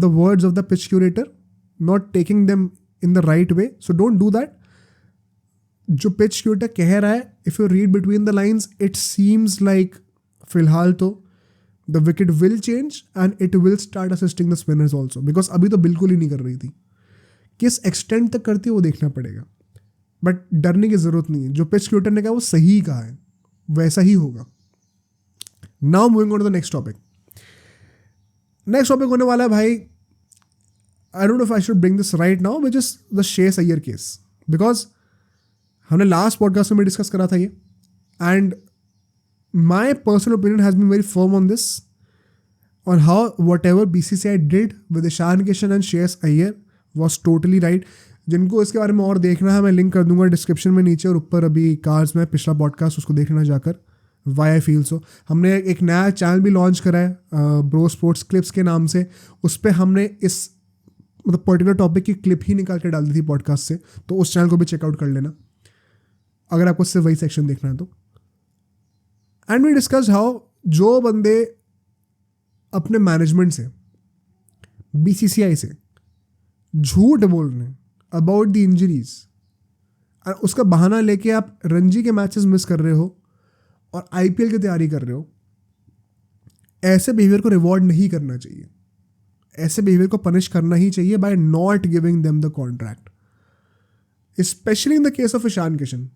[SPEAKER 1] the words of the pitch curator, not taking them in the right way. So don't do that. जो pitch curator कह रहा है, if you read between the lines, it seems like फिलहाल तो the wicket will change and it will start assisting the spinners also, because अभी तो बिल्कुल ही नहीं कर रही थी. किस एक्सटेंट तक करती है वो देखना पड़ेगा, बट डरने की ज़रूरत नहीं है. जो pitch curator ने कहा वो सही कहा है, वैसा ही होगा. Now moving on to the next topic. Next topic होने वाला है भाई, I don't know if I should bring this right now, which is the Shreyas Iyer case. Because हमने लास्ट पॉडकास्ट में डिस्कस करा था ये, and my personal opinion has been very firm on this, on how whatever BCCI did with Ishan Kishan and Shreyas Iyer was totally right. जिनको इसके बारे में और देखना है मैं लिंक कर दूंगा डिस्क्रिप्शन में नीचे और ऊपर अभी कार्ड्स में, पिछला पॉडकास्ट उसको देखना जाकर. Why I feel so. हमने एक नया चैनल भी लॉन्च करा है ब्रो स्पोर्ट्स क्लिप्स के नाम से. उस पर हमने इस मतलब पर्टिकुलर टॉपिक की क्लिप ही निकाल के डाल दी थी पॉडकास्ट से, तो उस चैनल को भी चेकआउट कर लेना अगर आपको सिर्फ वही सेक्शन देखना है तो. एंड वी डिस्कस हाउ जो बंदे अपने मैनेजमेंट से, BCCI से झूठ बोल रहे हैं अबाउट द इंजरीज और उसका बहाना लेके आप रणजी के मैचेस मिस कर रहे हो और IPL की तैयारी कर रहे हो, ऐसे बिहेवियर को रिवॉर्ड नहीं करना चाहिए. ऐसे बिहेवियर को पनिश करना ही चाहिए by not giving them the contract, specially in the case of Ishan Kishan.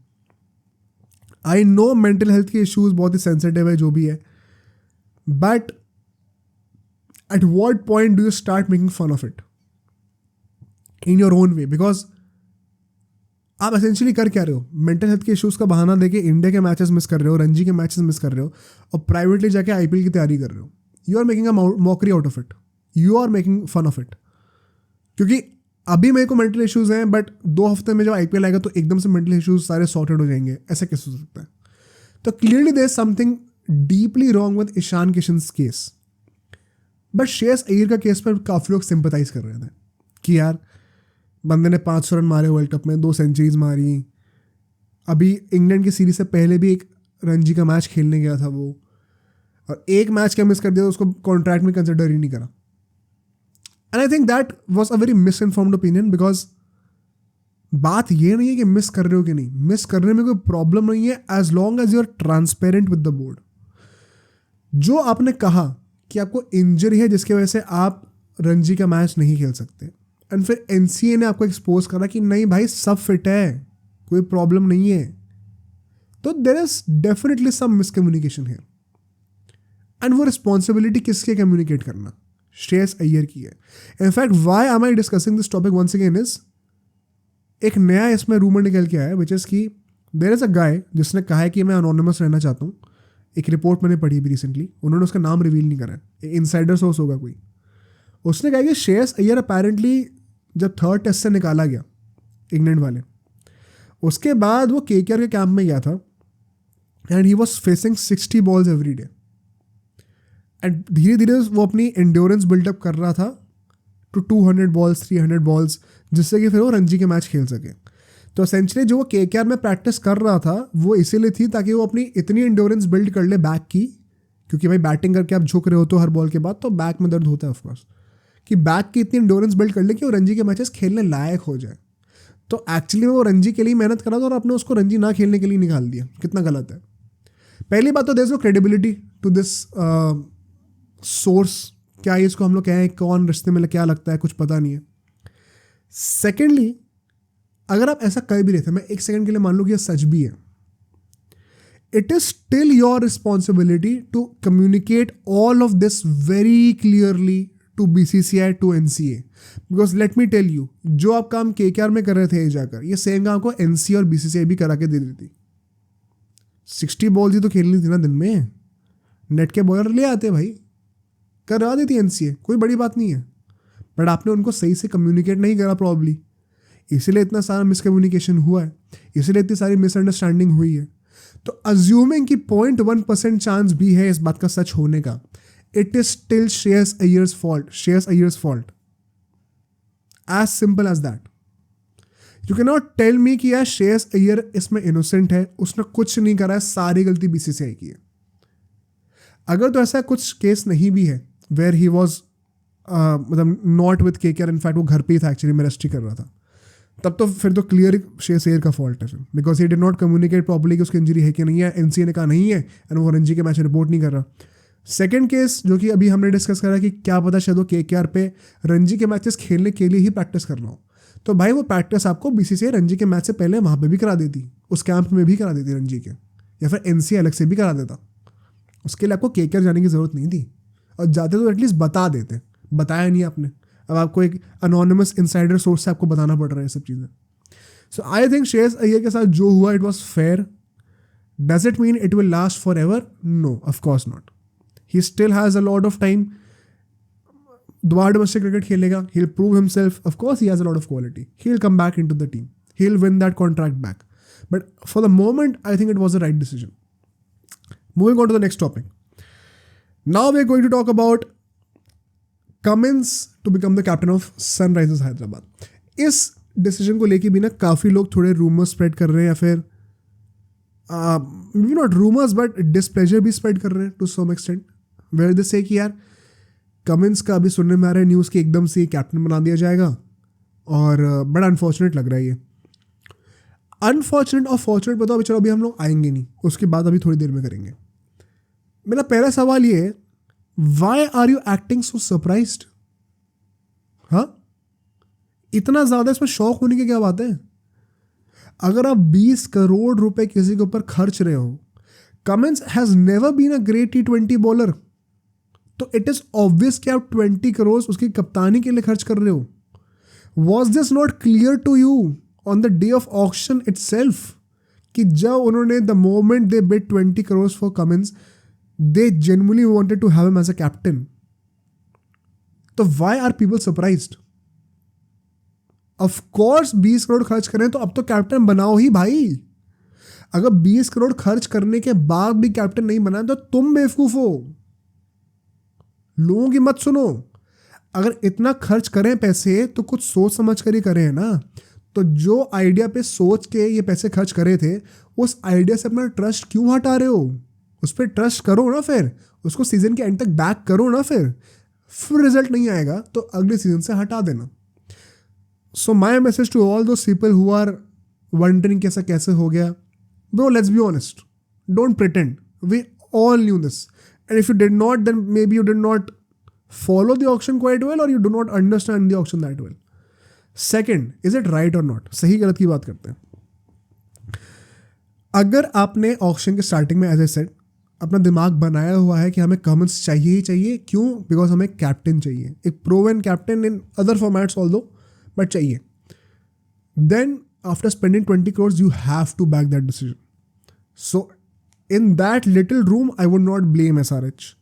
[SPEAKER 1] I know mental health के इश्यूज बहुत ही सेंसिटिव है जो भी है, but at what point do you start making fun of it in your own way? Because आप essentially कर क्या रहे हो? मेंटल हेल्थ के इश्यूज़ का बहाना देके इंडिया के मैचेस मिस कर रहे हो, रणजी के मैचेस मिस कर रहे हो और प्राइवेटली जाके IPL की तैयारी कर रहे हो. You are making a mockery out of it, you are making fun of it. क्योंकि अभी मेरे को मेंटल इश्यूज़ हैं, बट 2 हफ्ते में जब IPL आएगा तो एकदम से मेंटल इश्यूज़ सारे सॉर्टेड हो जाएंगे, ऐसा कैसे हो सकता है? तो clearly there is something deeply wrong with Ishan Kishan's case. But Shreyas Iyer का केस पर काफ़ी लोग सिंपथाइज कर रहे थे कि यार बंदे ने 500 रन मारे वर्ल्ड कप में, 2 सेंचुरीज मारी, अभी इंग्लैंड की सीरीज से पहले भी एक रणजी का मैच खेलने गया था वो, और एक मैच क्या मिस कर दिया तो उसको कॉन्ट्रैक्ट में कंसिडर ही नहीं करा. And I think that was a very miss informed opinion, because बात ये नहीं है कि मिस कर रहे हो कि नहीं, मिस करने में कोई प्रॉब्लम नहीं है as long as you are transparent with the board. जो आपने कहा कि आपको इंजरी है जिसकी वजह से आप रणजी का मैच नहीं खेल सकते, एंड फिर NCA ने आपको एक्सपोज करा कि नहीं भाई सब फिट है, कोई प्रॉब्लम नहीं है, तो there is definitely some miscommunication है. एंड वो रिस्पॉन्सिबिलिटी किसके कम्युनिकेट करना? श्रेयस अय्यर की है. In fact why am I discussing this topic once again is, एक नया इसमें रूमर निकल के आया है विच इज़ कि देयर इज़ अ गाय जिसने कहा है कि मैं अनोनिमस रहना चाहता हूँ. एक रिपोर्ट मैंने पढ़ी भी रिसेंटली, उन्होंने उसका नाम रिवील नहीं करा है, इनसाइडर सोर्स होगा कोई. उसने कहा कि श्रेयस अय्यर अपेरेंटली जब 3rd टेस्ट से निकाला गया इंग्लैंड वाले, उसके बाद वो KKR के कैंप में गया था and he was facing 60 balls every day. And धीरे धीरे वो अपनी एंड्योरेंस बिल्डअप कर रहा था टू 200 बॉल्स 300 बॉल्स, जिससे कि फिर वो रणजी के मैच खेल सके. तो एसेंचुअली जो वो KKR में प्रैक्टिस कर रहा था वो इसीलिए थी ताकि वो अपनी इतनी एंड्योरेंस बिल्ड कर ले बैक की, क्योंकि भाई बैटिंग करके आप झुक रहे हो तो हर बॉल के बाद तो बैक में दर्द होता है ऑफकोर्स, कि बैक की इतनी एंड्योरेंस बिल्ड कर ले कि वो रणजी के मैचेस खेलने लायक हो जाए. तो एक्चुअली वो रणजी के लिए मेहनत करा था और आपने उसको रणजी ना खेलने के लिए निकाल दिया. कितना गलत है. पहली बात तो there is no credibility to this source. क्या इसको हम लोग कहें, कौन रिश्ते में क्या लगता है, कुछ पता नहीं है. सेकेंडली, अगर आप ऐसा कर भी रहे थे, मैं एक सेकंड के लिए मान लूँ कि यह सच भी है, it is still your responsibility to communicate all of this very clearly to BCCI to NCA. Because let me tell you, जो आप काम KKR में कर रहे थे जाकर, ये सेम काम आपको NCA और BCCI भी करा के दे देती. 60 बॉल्स ही तो खेलनी थी ना दिन में. नेट के बॉलर ले आते भाई, करा देती NCA, कोई बड़ी बात नहीं है. बट आपने उनको सही से कम्युनिकेट नहीं करा प्रॉब्ली, इसीलिए इतना सारा मिसकम्युनिकेशन हुआ है, इसीलिए इतनी सारी मिसअंडरस्टैंडिंग हुई है. तो अज्यूमिंग कि 0.1% चांस भी है इस बात का सच होने का, it is still Shreyas Iyer's fault. As simple as that. You can not tell me कि यार श्रेयस अय्यर इसमें इनोसेंट है, उसने कुछ नहीं करा है, सारी गलती BCCI की है. अगर तो ऐसा कुछ केस नहीं भी है वेयर ही वॉज मतलब नॉट विथ KKR, इनफैक्ट वो घर पे ही था एक्चुअली, मैं रेस्ट ही कर रहा था, तब तो फिर तो क्लियर श्रेयस अय्यर का फॉल्ट है, because he did not communicate properly कि उसकी इंजरी है कि नहीं है. NCA ने कहा नहीं है एंड वो रणजी के मैच रिपोर्ट नहीं कर रहा. सेकंड केस जो कि अभी हमने डिस्कस करा कि क्या पता शायद वो KKR पे रणजी के मैचेस खेलने के लिए ही प्रैक्टिस करना हो, तो भाई वो प्रैक्टिस आपको BCCI रणजी के मैच से पहले वहाँ पे भी करा देती, उस कैंप में भी करा देती रणजी के, या फिर NCA अलग से भी करा देता. उसके लिए आपको KKR जाने की ज़रूरत नहीं थी, और जाते तो एटलीस्ट बता देते. बताया नहीं आपने, अब आपको एक अनोनिमस इनसाइडर सोर्स से आपको बताना पड़ रहा है ये सब चीज़ें. So I think Shreyas Iyer के साथ जो हुआ it was fair. Does it mean it will last for ever? No, of course not. He still has a lot of time. दोबारा डोमेस्टिक क्रिकेट खेलेगा, he will prove himself. Of course he has a lot of quality. He will come back into the team, he will win that contract back. But for the moment I think it was the right decision. Moving on to the next topic. Now we are going to talk about Cummins to become the captain of Sunrisers Hyderabad. इस decision को लेके भी ना काफ़ी लोग थोड़े rumours spread कर रहे हैं, या फिर may not rumours but displeasure भी स्प्रेड कर रहे हैं to some extent, where they say कि यार Cummins का अभी सुनने में आ रहा है न्यूज़ कि एकदम से कैप्टन बना दिया जाएगा, और बड़ा अनफॉर्चुनेट लग रहा है ये. अनफॉर्चुनेट और फॉर्चुनेट बताओ, चलो अभी हम लोग आएंगे नहीं, उसके बाद अभी थोड़ी देर में करेंगे. मेरा पहला सवाल ये है, Why are you acting so surprised? हाँ, इतना ज़्यादा इसमें शौक होने की क्या बात है? अगर आप 20 करोड़ रुपए किसी के ऊपर खर्च रहे हो, Cummins has never been a great T20 bowler, तो इट इज ऑब्वियस कि आप 20 करोड़ उसकी कप्तानी के लिए खर्च कर रहे हो. Was this not clear to you on the day of auction itself? कि जब उन्होंने the moment they bid 20 crore for Cummins, they genuinely wanted to have him as a captain. तो why are people surprised? Of course 20 crore खर्च करें तो अब तो captain बनाओ ही भाई. अगर 20 करोड़ खर्च करने के बाद भी कैप्टन नहीं बना तो तुम बेवकूफ हो. लोगों की मत सुनो. अगर इतना खर्च करें पैसे तो कुछ सोच समझ कर ही करें ना. तो जो आइडिया पे सोच के ये पैसे खर्च करे थे, उस आइडिया से अपना ट्रस्ट क्यों हटा रहे हो? उस पर ट्रस्ट करो ना, फिर उसको सीजन के एंड तक बैक करो ना. फिर रिजल्ट नहीं आएगा तो अगले सीजन से हटा देना. So my message to all those people who are wondering कैसा कैसे हो गया, bro let's be honest, don't pretend. We all knew this, and if you did not then maybe you did not follow the auction quite well, और you do not understand the auction that well. Second, is it right और not? सही गलत की बात करते हैं. अगर आपने ऑक्शन के स्टार्टिंग में एज ए सेड अपना दिमाग बनाया हुआ है कि हमें Cummins चाहिए ही चाहिए, क्यों? बिकॉज हमें कैप्टन चाहिए, एक proven captain in other formats although, but चाहिए. Then after spending 20 crore you have to back that decision. So in that little room I would not blame SRH.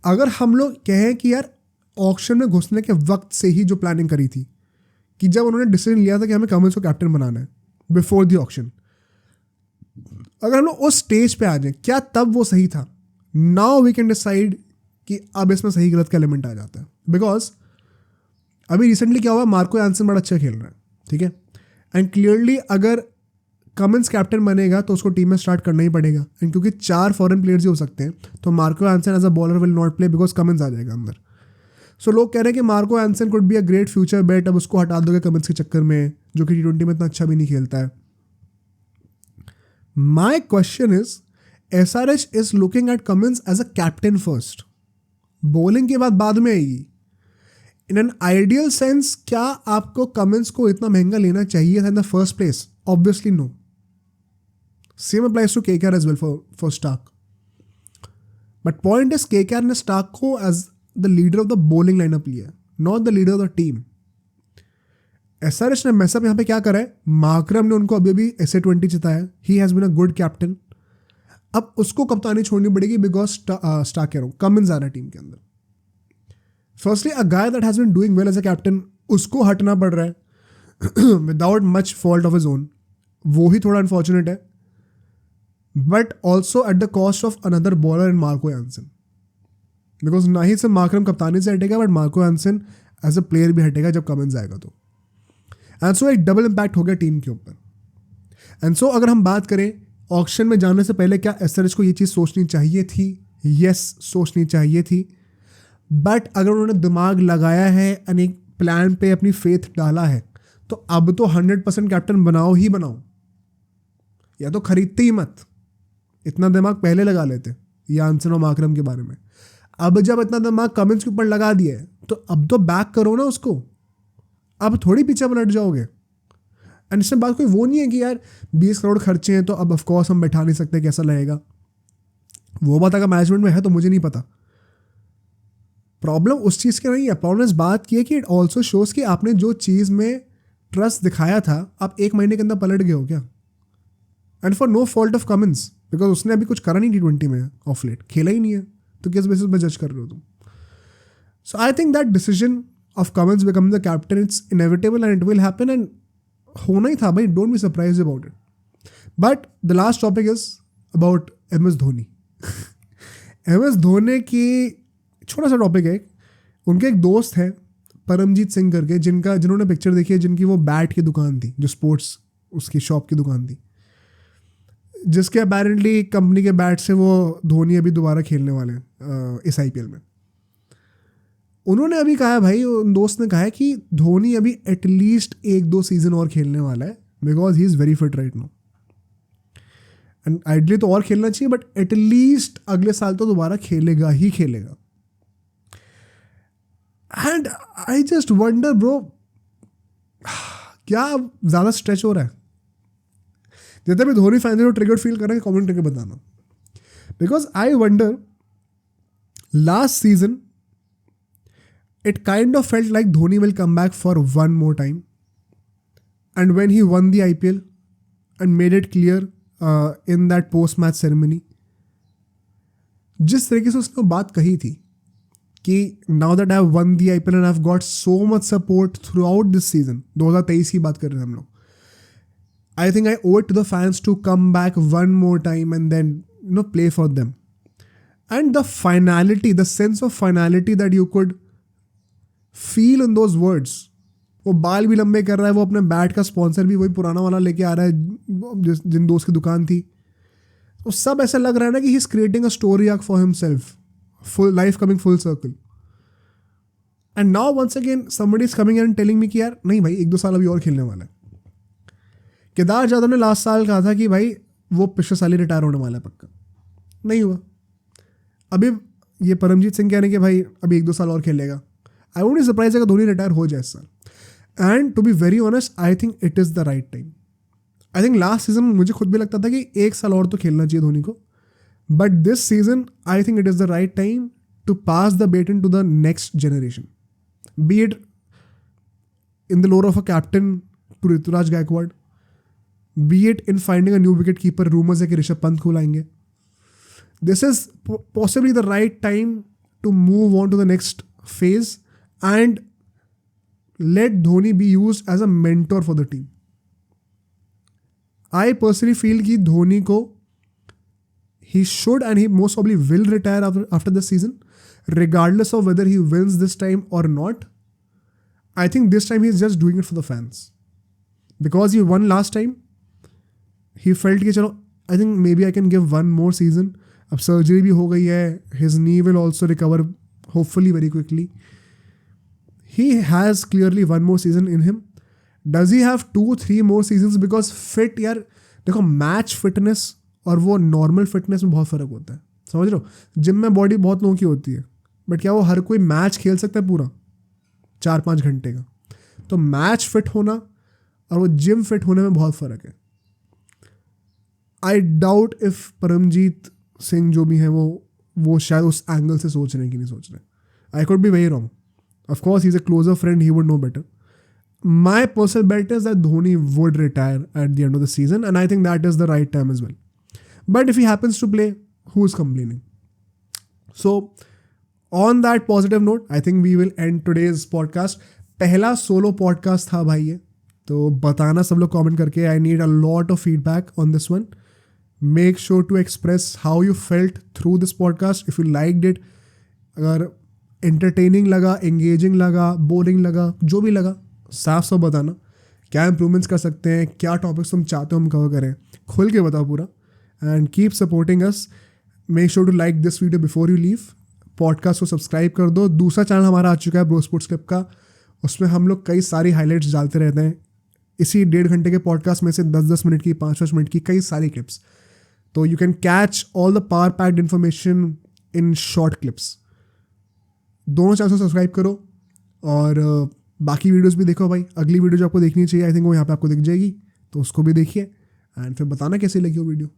[SPEAKER 1] अगर हम लोग कहें कि यार ऑक्शन में घुसने के वक्त से ही जो प्लानिंग करी थी, कि जब उन्होंने डिसीजन लिया था कि हमें Cummins को कैप्टन बनाना है बिफोर द ऑक्शन, अगर हम लोग उस स्टेज पे आ जाए, क्या तब वो सही था? नाउ वी कैन डिसाइड कि अब इसमें सही गलत का एलिमेंट आ जाता है. बिकॉज अभी रिसेंटली क्या हुआ, मार्को यानसन बड़ा अच्छा खेल रहा है, ठीक है, एंड क्लियरली अगर Cummins कैप्टन बनेगा तो उसको टीम में स्टार्ट करना ही पड़ेगा. एंड क्योंकि 4 फॉरेन प्लेयर्स ही हो सकते हैं, तो Marco Jansen as a bowler will not play because Cummins आ जाएगा अंदर. सो लोग कह रहे हैं कि Marco Jansen could be a great future bet, अब उसको हटा दोगे Cummins के चक्कर में, जो कि T20 में इतना अच्छा भी नहीं खेलता है. My question is, SRH is looking at Cummins as a captain first. Bowling के बाद में आएगी. इन एन आइडियल सेंस क्या आपको Cummins को इतना महंगा लेना चाहिए था in the first place? Obviously no. Same applies to KKR as well for Stark. But point is KKR ने Stark को as the leader of the bowling lineup लिया है, not the leader of the team. SRH ने mess up यहाँ पे क्या करा है, मार्करम ने उनको अभी भी SA20 जिताया, he has been a good captain. अब उसको कप्तानी छोड़नी पड़ेगी बिकॉज स्टार्क कह रहा हूँ, कमिंस आ रहा है टीम के अंदर। Firstly a guy that has been doing well as a captain, उसको हटना पड़ रहा है without much fault of his own, वो ही थोड़ा अनफॉर्चुनेट है, but also at the cost of another bowler in Marco Jansen, because ना ही सिर्फ मार्करम कप्तानी से हटेगा but Marco Jansen as a player भी हटेगा जब कमिंस आएगा तो। एंड सो एक डबल इम्पैक्ट हो गया टीम के ऊपर। एंड सो अगर हम बात करें ऑक्शन में जाने से पहले, क्या SRH को ये चीज़ सोचनी चाहिए थी? यस, सोचनी चाहिए थी, बट अगर उन्होंने दिमाग लगाया है एंड एक प्लान पे अपनी फेथ डाला है तो अब तो 100% कैप्टन बनाओ ही बनाओ, या तो खरीदते ही मत। इतना दिमाग पहले लगा लेते यानसन और मार्करम के बारे में। अब जब इतना दिमाग कमिंस के ऊपर लगा दिया है तो अब तो बैक करो ना उसको, अब थोड़ी पीछे पलट जाओगे। एंड इसमें बात कोई वो नहीं है कि यार 20 करोड़ खर्चे हैं तो अब ऑफकोर्स हम बैठा नहीं सकते, कैसा लगेगा। वो बात अगर मैनेजमेंट में है तो मुझे नहीं पता। प्रॉब्लम उस चीज़ की नहीं है, प्रॉब्लम इस बात की है कि इट ऑल्सो शोज कि आपने जो चीज़ में ट्रस्ट दिखाया था आप 1 महीने के अंदर पलट गए हो क्या। And for no fault of Cummins, because उसने अभी कुछ करा नहीं T20 में ऑफ लेट, खेला ही नहीं है, तो किस बेसिस पे जज कर रहे हो तुम। So I think that decision of Cummins become the captain it's inevitable and it will happen, and होना ही था भाई, don't be surprise about it. But the last topic is about MS Dhoni. MS Dhoni की छोटा सा टॉपिक है। उनके एक दोस्त है परमजीत सिंह करके, जिन्होंने पिक्चर देखी है, जिनकी वो बैट की दुकान थी, जो स्पोर्ट्स उसकी शॉप की दुकान थी, जिसके अपेरेंटली कंपनी के बैट से वो धोनी अभी दोबारा खेलने वाले हैं इस IPL में। उन्होंने अभी कहा है भाई, उन दोस्त ने कहा है कि धोनी अभी एटलीस्ट 1-2 सीजन और खेलने वाला है because he is very fit right now, and ideally तो और खेलना चाहिए बट एटलीस्ट अगले साल तो दोबारा खेलेगा ही खेलेगा। And I just wonder bro, क्या ज़्यादा स्ट्रेच हो रहा है? जितने भी धोनी फैन जो ट्रिगर्ड फील कर रहे हैं कमेंट करके बताना, because I wonder last season it kind of felt like Dhoni will come back for one more time. And when he won the IPL and made it clear in that post-match ceremony, जिस तरीके से उसने बात कही थी कि now that I have won the IPL and I've got so much support throughout this season, 2023 की बात कर रहे हैं हम लोग, I think I owe it to the fans to come back one more time and then play for them. And the finality, the sense of finality that you could feel in those words. वो बाल भी लंबे कर रहा है, वो अपने bat का स्पॉन्सर भी वही पुराना वाला लेके आ रहा है जिन दोस्त की दुकान थी। तो सब ऐसा लग रहा है ना कि he is creating a story arc for himself, full life coming full circle. And now once again somebody is coming and telling me कि यार नहीं भाई 1-2 साल अभी और खेलने वाला है। केदार जाधव ने लास्ट साल कहा था कि भाई वो पिछले साल ही रिटायर होने वाला है, पक्का नहीं हुआ। अभी ये परमजीत सिंह कह रहे हैं कि भाई अभी 1-2 साल और खेलेगा। आई वोंट बी सरप्राइज अगर धोनी रिटायर हो जाए इस साल। And to be very honest I think it is the right time. I think last season मुझे खुद भी लगता था कि 1 साल और तो खेलना चाहिए धोनी को, but this season I think it is the right time to pass the baton to the next generation, be it in the role of a captain to Ruturaj Gaikwad, be it in finding a new wicket keeper, rumours है कि ऋषभ पंत को लाएंगे। This is possibly the right time to move on to the next phase and let Dhoni be used as a mentor for the team. I personally feel कि धोनी को he should and he most probably will retire after this season, regardless of whether he wins this time or not. I think this time he is just doing it for the fans because he won last time. He felt कि चलो I think maybe I can give one more season. अब surgery भी हो गई है, his knee will also recover hopefully very quickly. He has clearly one more season in him. Does he have 2-3 more seasons? Because fit यार देखो, match fitness और वो normal fitness में बहुत फ़र्क होता है, समझ रहे हो। जिम में बॉडी बहुत लोगों की होती है, बट क्या वो हर कोई मैच खेल सकता है पूरा 4-5 घंटे का? तो मैच फिट होना और वो जिम फिट होने में बहुत फ़र्क है। I doubt if Paramjeet Singh जो भी है वो शायद उस एंगल से सोच रहे हैं कि नहीं सोच रहे। I could be very wrong. Of course, he's a closer friend, he would know better. My personal bet is that Dhoni would retire at the end of the season, and I think that is the right time as well. But if he happens to play, who's complaining? So, on that positive note, I think we will end today's podcast. पहला solo podcast था भाई ये, तो बताना सब लोग comment करके. I need a lot of feedback on this one. Make sure to express how you felt through this podcast. If you liked it, अगर एंटरटेनिंग लगा, एंगेजिंग लगा, बोरिंग लगा, जो भी लगा, साफ साफ बताना. क्या इंप्रूवमेंट्स कर सकते हैं, क्या टॉपिक्स तुम चाहते हो हम कवर करें, खुल के बताओ पूरा. And keep supporting us. Make sure to like this video before you leave. Podcast को सब्सक्राइब कर दो. दूसरा चैनल हमारा आ चुका है ब्रो स्पोर्ट्स क्लिप का. उसमें हम लोग कई सारी हाईलाइट्स डालते रहते हैं. इसी 1.5 घंटे के पॉडकास्ट में से 10-10 मिनट की, 5-5 मिनट की कई सारी क्लिप्स. तो you can catch all the power packed information in short clips. दोनों चैनल को सब्सक्राइब करो और बाकी वीडियोस भी देखो भाई. अगली वीडियो जो आपको देखनी चाहिए, आई थिंक वो यहाँ पे आपको दिख जाएगी, तो उसको भी देखिए एंड फिर बताना कैसी लगी वो वीडियो.